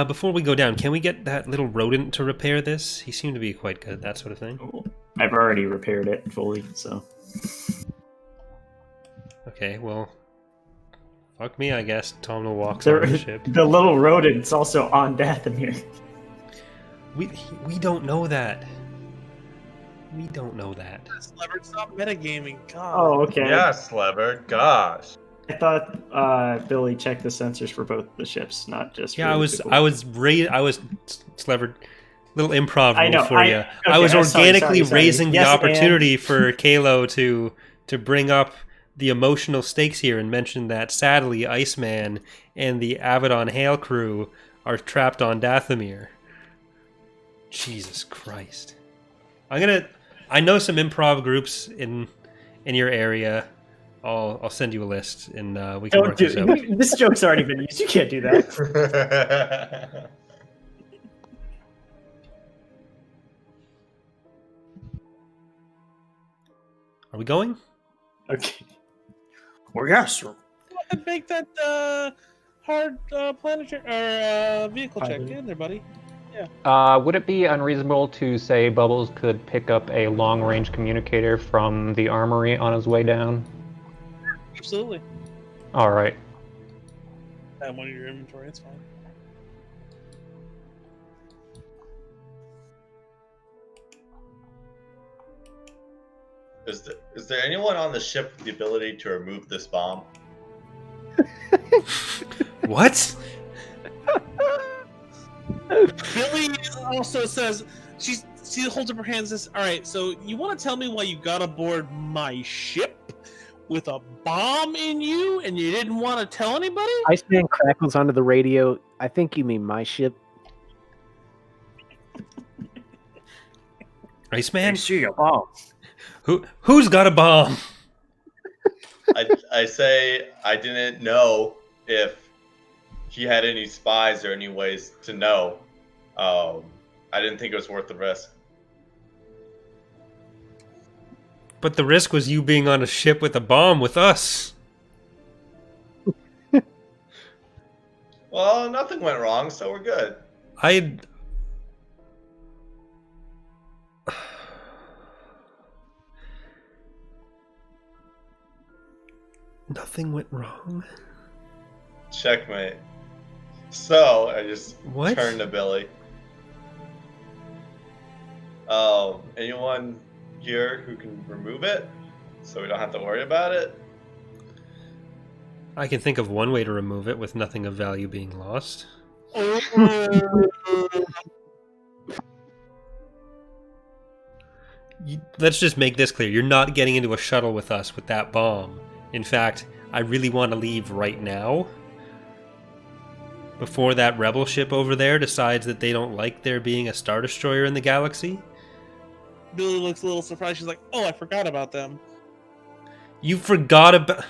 before we go down, can we get that little rodent to repair this? He seemed to be quite good at that sort of thing. Cool. I've already repaired it fully, so. Okay, well, fuck me, I guess. Tom will walk on the ship. The little rodent's also on Dathomir. We don't know that. We don't know that. Leopard, stop metagaming. God. Oh, okay. Yes, Lever. Gosh. I thought Billy checked the sensors for both the ships, not just. Yeah, for I was Slevered. Little improv I rule know, for you. okay, I was organically sorry. raising Yes, the opportunity for Kalo to bring up the emotional stakes here and mention that sadly Iceman and the Avedon Hale crew are trapped on Dathomir. Jesus Christ. I know some improv groups in your area. I'll send you a list and we can work this out. This joke's already been used. You can't do that. Are we going? Okay. Well, yes. Make that hard planetary or vehicle check. Pilot. Get in there, buddy. Would it be unreasonable to say Bubbles could pick up a long-range communicator from the armory on his way down? Absolutely. All right. Have one in your inventory. It's fine. Is there anyone on the ship with the ability to remove this bomb? What? Billy also says she holds up her hands and says, all right, so you want to tell me why you got aboard my ship with a bomb in you and you didn't want to tell anybody? Iceman crackles onto the radio. I think you mean my ship. Iceman? see a bomb. Who's got a bomb? I say I didn't know if he had any spies or any ways to know. I didn't think it was worth the risk. But the risk was you being on a ship with a bomb with us. Well, nothing went wrong, so we're good. Nothing went wrong? Checkmate. So, I just What? turned to Billy. Anyone here who can remove it? So we don't have to worry about it? I can think of one way to remove it with nothing of value being lost. Let's just make this clear. You're not getting into a shuttle with us with that bomb. In fact, I really want to leave right now. Before that rebel ship over there decides that they don't like there being a Star Destroyer in the galaxy. Billy looks a little surprised. She's like, oh, I forgot about them. You forgot about...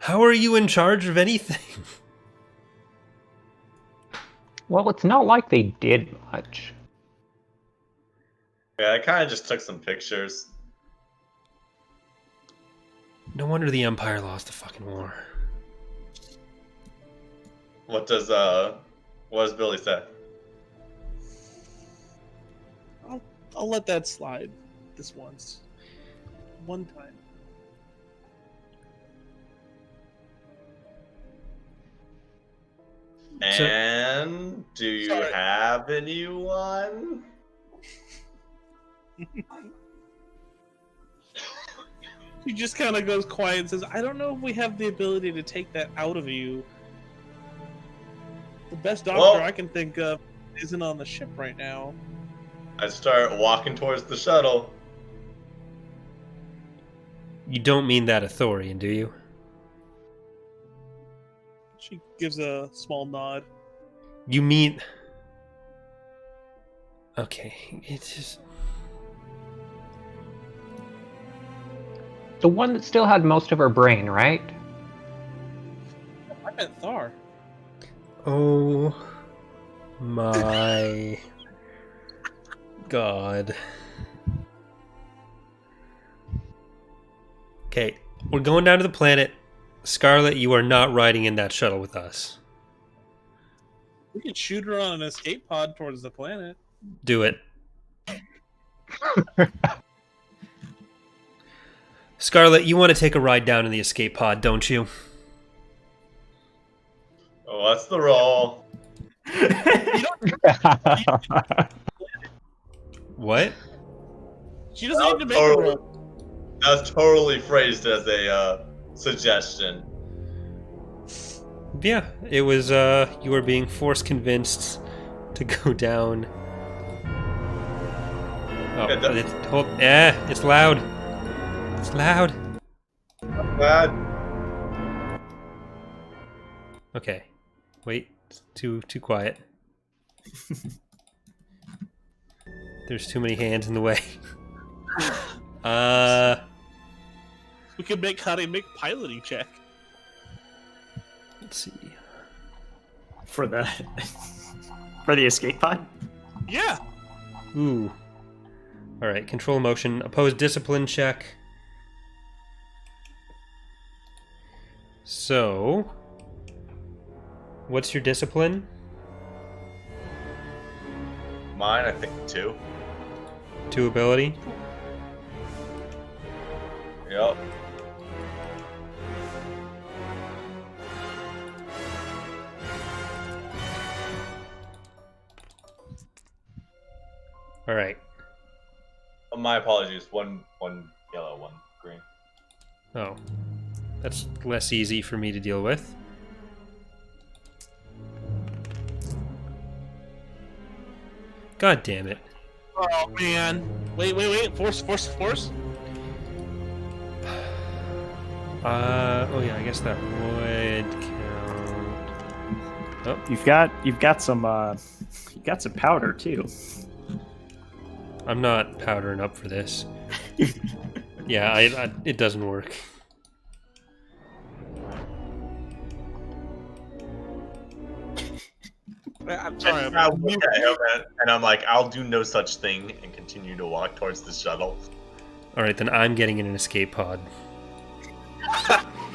How are you in charge of anything? Well, it's not like they did much. Yeah, I kind of just took some pictures. No wonder the Empire lost the fucking war. What does Billy say? I'll let that slide this once. One time. And do you Sorry. have anyone? She just kind of goes quiet and says, I don't know if we have the ability to take that out of you. The best doctor Well- I can think of isn't on the ship right now. I start walking towards the shuttle. You don't mean that Athorian, do you? She gives a small nod. You mean... Okay, it's just... The one that still had most of her brain, right? I meant Thar. Oh my god. Okay, we're going down to the planet. Scarlet, you are not riding in that shuttle with us. We can shoot her on an escape pod towards the planet. Do it. Scarlet, you want to take a ride down in the escape pod, don't you? Oh, what's the roll? What? She doesn't need to make a roll. That was totally phrased as a suggestion. Yeah, it was, you were being force convinced to go down. Oh, it's loud. It's loud. Bad. Okay. Wait, it's too quiet. There's too many hands in the way. We could make Kahniji make piloting check. Let's see. For the escape pod? Yeah. Ooh. All right, control motion, oppose discipline check. So, what's your discipline? Mine, I think 2. 2 ability. Yep. All right. Oh, my apologies. One yellow, one green. Oh, that's less easy for me to deal with. God damn it. Oh man. Wait. Force. Oh yeah, I guess that would count. Oh, You've got some powder too. I'm not powdering up for this. Yeah, it doesn't work. I'm sorry. I look at him and I'm like, I'll do no such thing, and continue to walk towards the shuttle. All right, then I'm getting in an escape pod.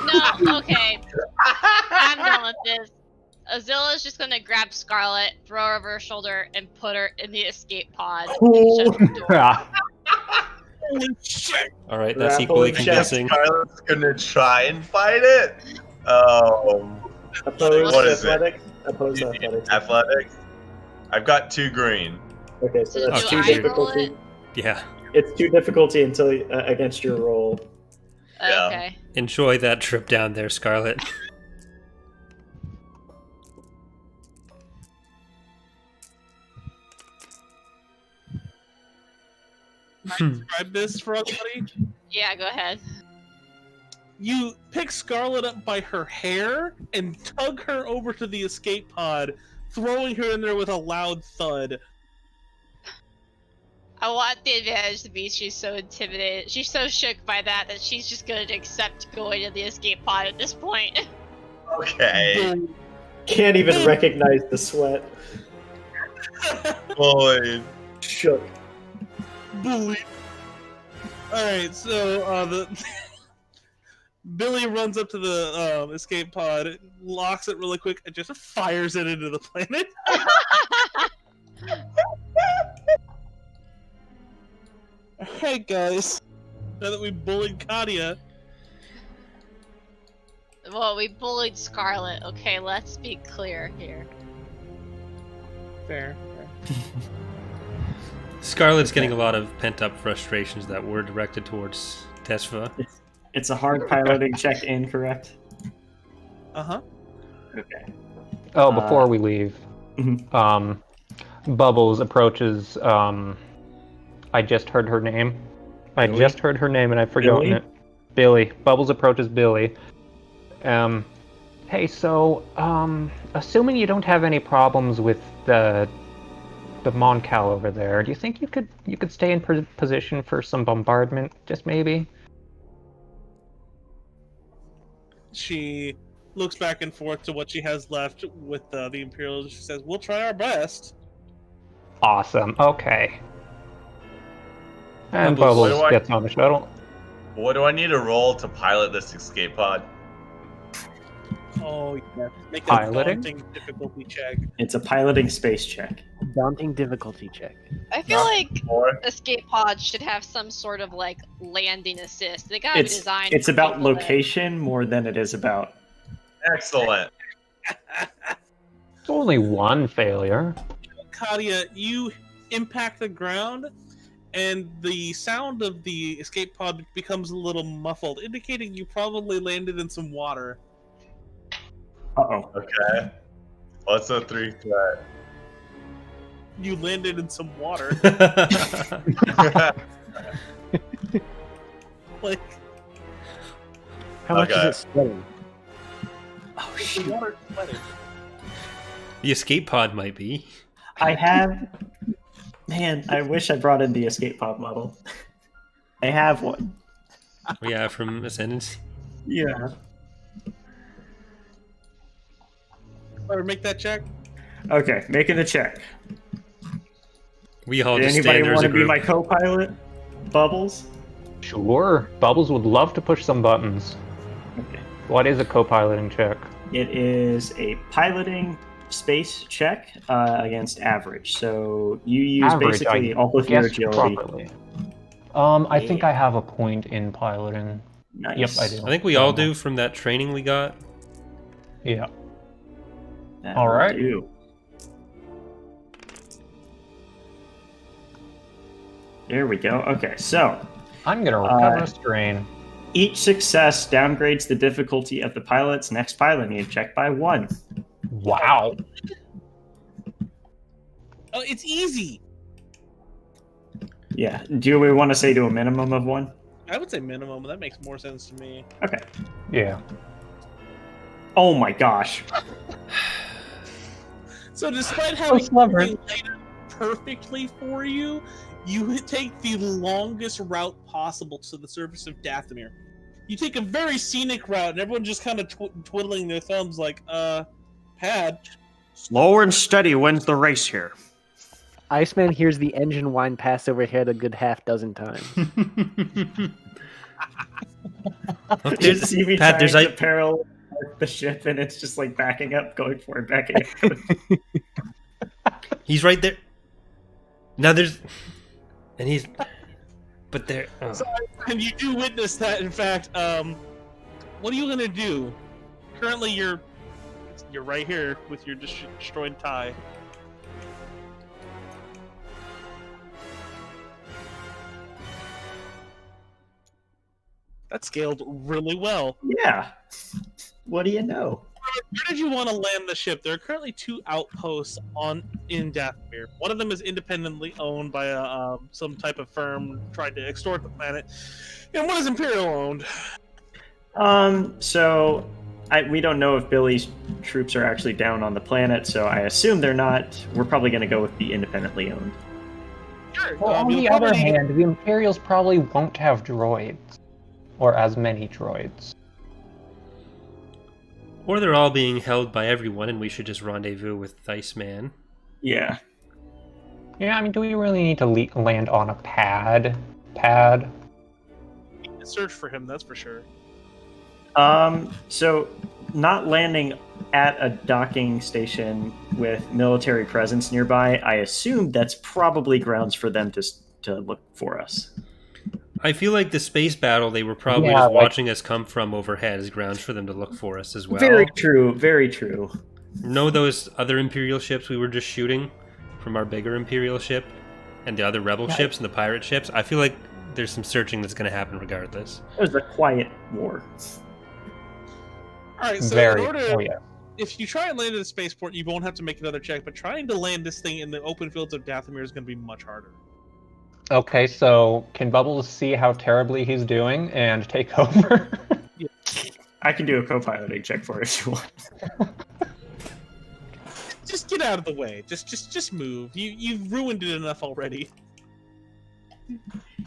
No, okay. I'm done with this. Azilla's just gonna grab Scarlet, throw her over her shoulder, and put her in the escape pod. And shut the door. Holy shit! All right, that's equally convincing. Scarlet's gonna try and fight it. Opposed What is it? athletics? Opposed athletics. Athletics. I've got 2 green. Okay, so So that's do 2 I roll difficulty. it? Yeah, It's 2 difficulty until against your roll. Yeah. Okay. enjoy that trip down there, Scarlet. Describe this for everybody. Yeah, go ahead. You pick Scarlet up by her hair and tug her over to the escape pod, throwing her in there with a loud thud. I want the advantage to be she's so intimidated. She's so shook by that she's just going to accept going to the escape pod at this point. Okay. Can't even recognize the sweat. Boy. Shook. Bully. Alright, so the Billy runs up to the escape pod, locks it really quick, and just fires it into the planet. Alright, guys. Now that we bullied Katia. Well, we bullied Scarlet. Okay, let's be clear here. Fair. Scarlet's getting a lot of pent-up frustrations that were directed towards Tesfa. It's a hard piloting check incorrect. Uh-huh. Okay. Oh, before we leave, Mhm. Bubbles approaches. I just heard her name. I Billy? just heard her name and I've forgotten Billy? it. Billy. Bubbles approaches Billy. Hey, so, assuming you don't have any problems with the Moncal over there, do you think you could stay in position for some bombardment, just maybe? She looks back and forth to what she has left with the Imperials. She says, "We'll try our best." Awesome. Okay. And Bubbles, what Bubbles do I- gets on the shuttle. What do I need to roll to pilot this escape pod? Oh yeah, make a Piloting? daunting difficulty check. It's a piloting space check. Daunting difficulty check. I feel Not like four. escape pods should have some sort of like landing assist. They gotta be It's designed. it's for about people that- location more than it is about. Excellent. It's only one failure. Katia, you impact the ground, and the sound of the escape pod becomes a little muffled, indicating you probably landed in some water. Uh-oh. Okay. What's a 3 threat? You landed in some water. Like, How much Okay. is it spreading? Oh, the shoot. water flooded. The escape pod might be. I have... Man, I wish I brought in the escape pod model. I have one. Yeah, from Ascendancy. Yeah. Better make that check. Okay, making the check. We all Did just anybody stand there as want a to be group. my co-pilot? Bubbles? Sure. Bubbles would love to push some buttons. Okay. What is a co-piloting check? It is a piloting space check against average. So you use basically all of your guessed agility. properly. I think I have a point in piloting. Nice. Yep, I do. I think we all do from that training we got. Yeah. That All will right. do. There we go. Okay, so I'm gonna recover a strain. each success downgrades the difficulty of the pilot's next piloting check by 1. Wow. Oh, it's easy. Yeah. Do we want to say to a minimum of 1? I would say minimum. That makes more sense to me. Okay. Yeah. Oh my gosh. So, despite having clever. everything laid out perfectly for you, you take the longest route possible to the surface of Dathomir. You take a very scenic route, and everyone just kind of twiddling their thumbs, like, Pad. Slow and steady wins the race here. Iceman hears the engine whine pass overhead a good half dozen times. Look, You just see me Pat, trying there's to parallel the ship, and it's just like backing up, going forward, backing up. He's right there. Now there's, and he's, but there. Oh. And you do witness that, in fact. What are you gonna do? Currently, you're right here with your destroyed tie. That scaled really well. Yeah. What do you know? Where did you want to land the ship? There are currently 2 outposts in Dathomir. One of them is independently owned by some type of firm trying to extort the planet, and one is Imperial owned. So we don't know if Billy's troops are actually down on the planet, so I assume they're not. We're probably going to go with the independently owned. Sure. Well, on you'll the other probably- hand, the Imperials probably won't have droids. Or as many droids. Or they're all being held by everyone, and we should just rendezvous with Iceman. Yeah. Yeah, I mean, do we really need to land on a pad? search for him, that's for sure. So not landing at a docking station with military presence nearby, I assume that's probably grounds for them to look for us. I feel like the space battle they were probably Yeah, just like- watching us come from overhead is grounds for them to look for us as well. Very true, very true. Know those other Imperial ships we were just shooting from our bigger Imperial ship and the other Rebel ships and the pirate ships? I feel like there's some searching that's going to happen regardless. It was a quiet war. Alright, so Very. in order, Oh yeah. if you try and land at a spaceport, you won't have to make another check, but trying to land this thing in the open fields of Dathomir is going to be much harder. Okay, so can Bubbles see how terribly he's doing and take over? I can do a co-piloting check for it if you want. Just get out of the way. Just move. You've ruined it enough already. Here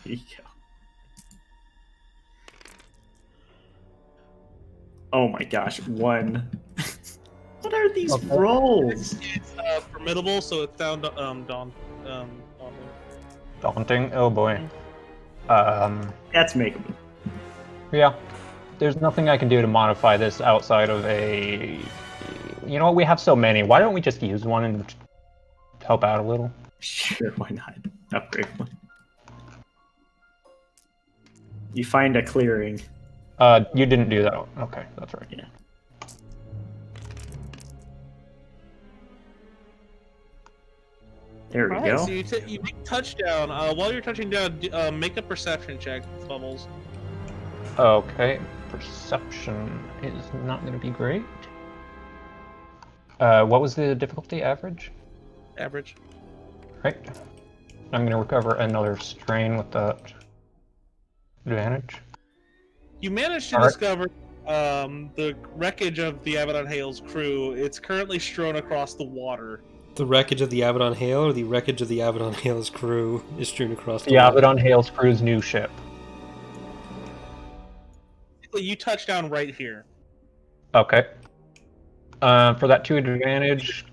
you go. Oh my gosh, 1. What are these Okay. rolls? It's formidable, so it's down to daunting. Daunting. Oh boy. That's makeable. Yeah. There's nothing I can do to modify this outside of a. You know what? We have so many. Why don't we just use one and help out a little? Sure, why not? Upgrade one. You find a clearing. You didn't do that. Okay, that's right. Yeah. There we Alright, go. so you make touchdown. While you're touching down, make a perception check, Bubbles. Okay. Perception is not going to be great. What was the difficulty average? Average. Right. I'm going to recover another strain with that advantage. You managed to Alright. discover the wreckage of the Abaddon Hale's crew. It's currently strewn across the water. The wreckage of the Abaddon Hale or the wreckage of the Abaddon Hale's crew is strewn across the The water? Abaddon Hale's crew's new ship. You touch down right here. Okay. For that 2 advantage,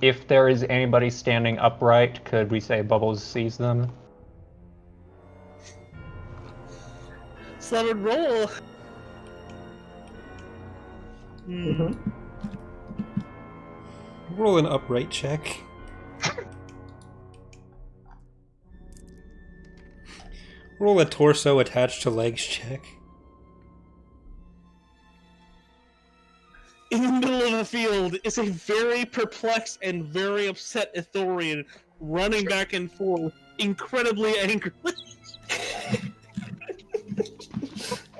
if there is anybody standing upright, could we say Bubbles sees them? Slevin, roll. Roll an upright check. Roll a torso attached to legs check. In the middle of the field is a very perplexed and very upset Ithorian running back and forth, incredibly angry.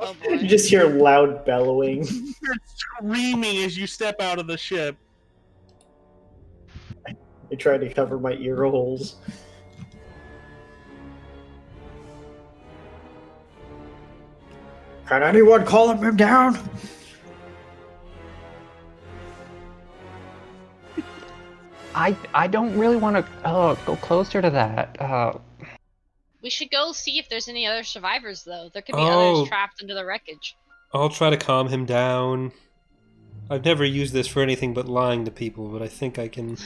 Oh boy. You just hear loud bellowing. You're screaming as you step out of the ship. I tried to cover my ear holes. Can anyone call him down? I don't really want to go closer to that. We should go see if there's any other survivors, though. There could be Oh. others trapped under the wreckage. I'll try to calm him down. I've never used this for anything but lying to people, but I think I can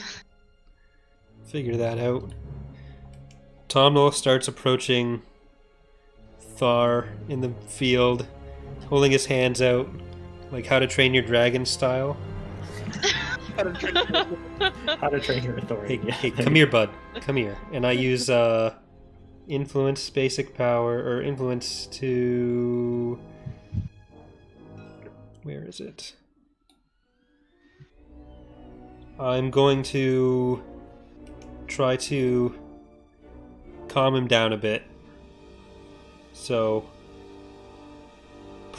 figure that out. Tomnall starts approaching Thar in the field, holding his hands out, like How to Train Your Dragon style. How to train your authority. Hey, come here, bud. Come here. And I use influence, basic power, or influence to... Where is it? I'm going to try to calm him down a bit. So,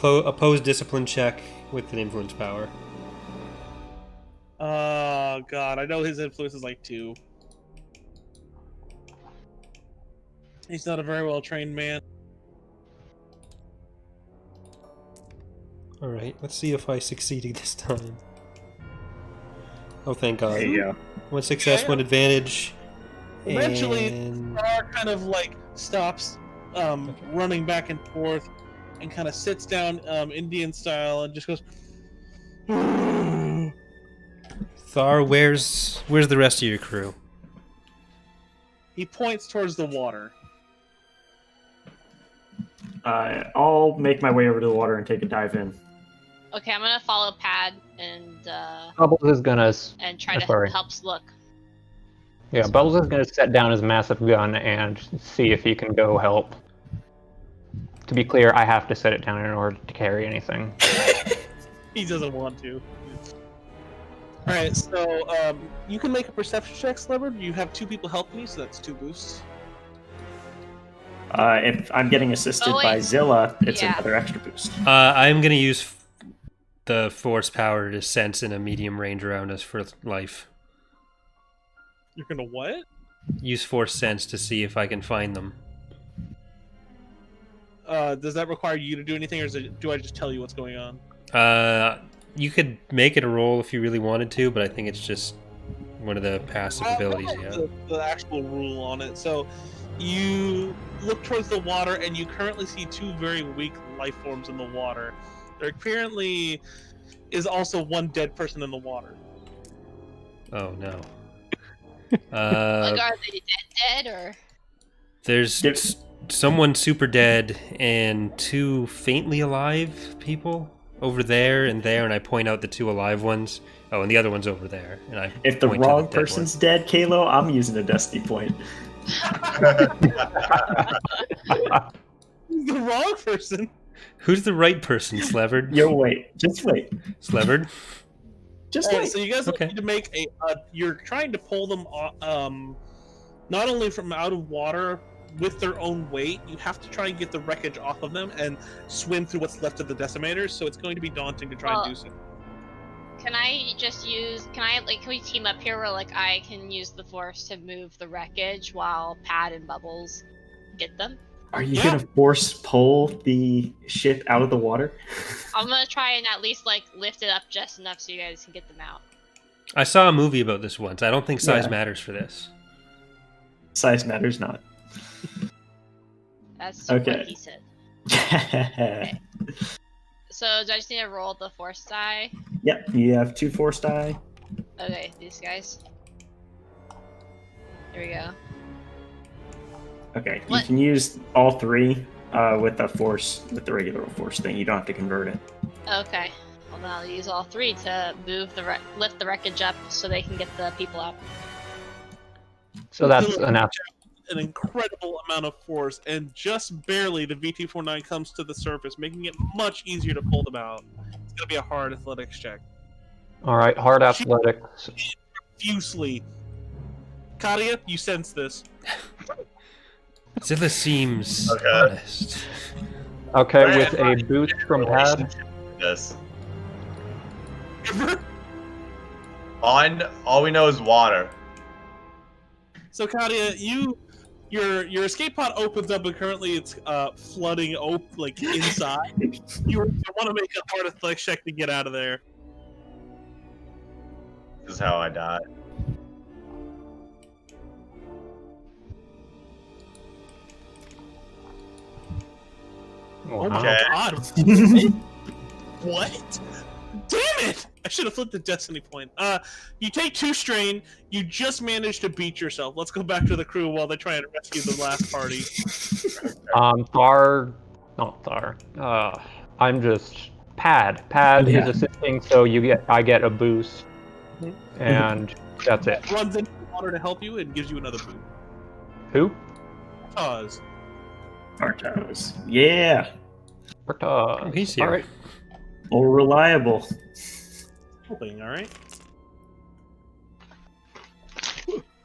oppose discipline check with an influence power. Oh god, I know his influence is like 2. He's not a very well trained man. Alright, let's see if I succeeded this time. Oh, thank god. There you go. 1 success, Okay. 1 advantage. Eventually, and... Thar kind of like stops running back and forth and kind of sits down Indian style and just goes. Thar, where's the rest of your crew? He points towards the water. I'll make my way over to the water and take a dive in. Okay, I'm gonna follow Pad and Bubbles is gonna. try to sorry. help Look. Yeah, Bubbles is gonna set down his massive gun and see if he can go help. To be clear, I have to set it down in order to carry anything. He doesn't want to. Alright, so you can make a perception check, Slevin. You have 2 people helping you, so that's 2 boosts. If I'm getting assisted Oh, wait. by Zilla, it's Yeah. another extra boost. I'm gonna use the force power to sense in a medium range around us for life. You're gonna what? Use force sense to see if I can find them. Does that require you to do anything, or do I just tell you what's going on? You could make it a roll if you really wanted to, but I think it's just one of the passive abilities you have. The actual rule on it. So, You look towards the water, and you currently see two very weak life forms in the water. There apparently is also one dead person in the water. Oh no. Like, are they dead or? There's someone super dead and two faintly alive people over there, and I point out the two alive ones. Oh, and the other one's over there. And I If the point to wrong dead person's dead, Kalo, I'm using a destiny point. The wrong person. one. Who's the right person, Sleverd? Yo, wait. Just wait. Sleverd? Just Alright, wait. so you guys Okay. need to make a. You're trying to pull them, not only from out of water with their own weight. You have to try and get the wreckage off of them and swim through what's left of the decimators. So it's going to be daunting to try and do so. Can I just use? Can we team up here where I can use the force to move the wreckage while Pad and Bubbles get them? Are you gonna force pull the ship out of the water? I'm gonna try and at least lift it up just enough so you guys can get them out. I saw a movie about this once. I don't think size Yeah. matters for this. Size matters not. That's Okay. what he said. So do I just need to roll the force die? Yep, you have 2 force die. Okay, these guys. Here we go. Okay, What? you can use all 3 with the regular force thing. You don't have to convert it. Okay. Well, then I'll use all 3 to move lift the wreckage up so they can get the people out. So that's enough. An incredible amount of force, and just barely the VT-49 comes to the surface, making it much easier to pull them out. It's gonna be a hard athletics check. All right, hard athletics. Profusely. Kadia, you sense this. Zilla seems Okay. honest. Okay, with a boost from Pad. Yes. All we know is water. So Kadia, your escape pod opens up, and currently it's flooding inside. You want to make a hard athletics check to get out of there. This is how I died. Oh my Okay. god! What? Damn it! I should have flipped the destiny point. You take 2 strain. You just managed to beat yourself. Let's go back to the crew while they try and rescue the last party. I'm just Pad. Pad Yeah. is assisting, so I get a boost, and that's it. Runs into the water to help you and gives you another boot. Who? Pause. Artos. Yeah. Berta. He's here. All right. More reliable. Hoping, all right.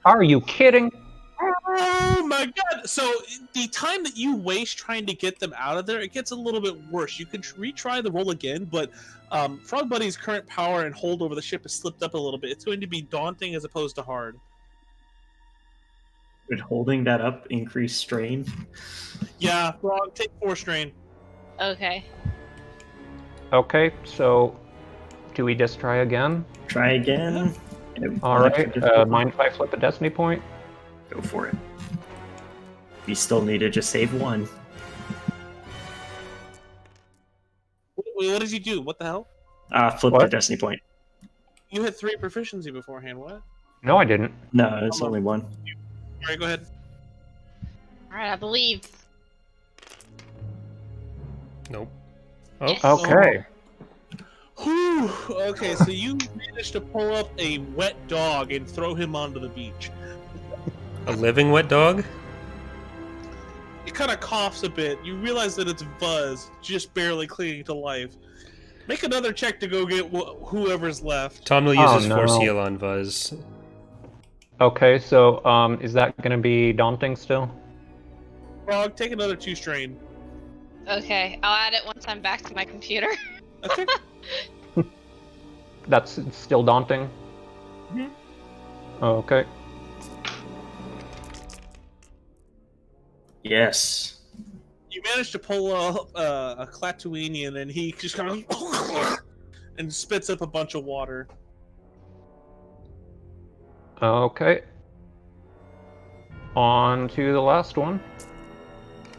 Are you kidding? Oh my god! So the time that you waste trying to get them out of there, it gets a little bit worse. You can retry the roll again, but Frog Buddy's current power and hold over the ship has slipped up a little bit. It's going to be daunting as opposed to hard. Would holding that up increase strain? Yeah, Frog, take 4 strain. Okay. Okay, so do we just try again? Try again. All right. Mind if I flip a destiny point? Go for it. You still need to just save 1. Wait, what did you do? What the hell? Flip the What? destiny point. You had 3 proficiency beforehand. What? No, I didn't. No, it's only 1. All right, go ahead. Alright, I believe. Nope. Yes. Oh, Okay. Whew. Okay, so you managed to pull up a wet dog and throw him onto the beach. a living wet dog? It kind of coughs a bit. You realize that it's Buzz, just barely clinging to life. Make another check to go get whoever's left. Tom will use Oh, his force no. heal on Buzz. Okay, so is that going to be daunting still? Frog, take another 2 strain. Okay, I'll add it once I'm back to my computer. Okay. That's still daunting? Mhm. Okay. Yes. You managed to pull up a Clatuinian, and he just kind of and spits up a bunch of water. Okay. On to the last one.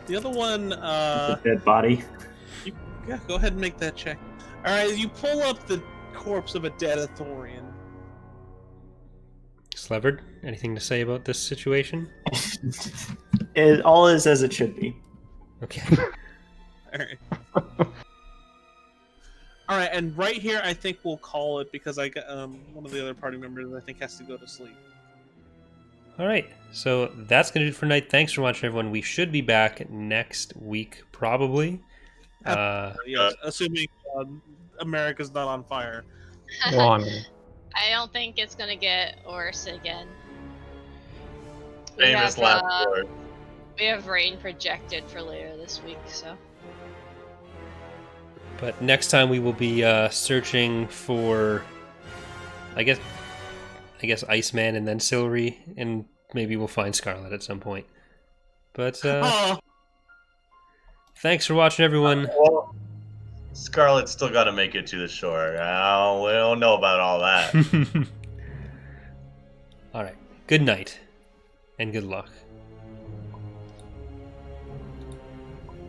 The other one, Dead body. yeah, go ahead and make that check. All right, you pull up the corpse of a Dathomir. Slevard, anything to say about this situation? It all is as it should be. Okay. All right. All right, and right here, I think we'll call it because I got one of the other party members I think has to go to sleep. All right, so that's going to do it for tonight. Thanks for watching, everyone. We should be back next week, probably. Yes, assuming America's not on fire. Well, I mean, I don't think it's gonna get worse again. Famous last word. We have rain projected for later this week, so. But next time we will be searching for, I guess Iceman and then Silvery, and maybe we'll find Scarlet at some point. But thanks for watching, everyone. Well, Scarlet's still got to make it to the shore. We don't know about all that. All right. Good night, and good luck.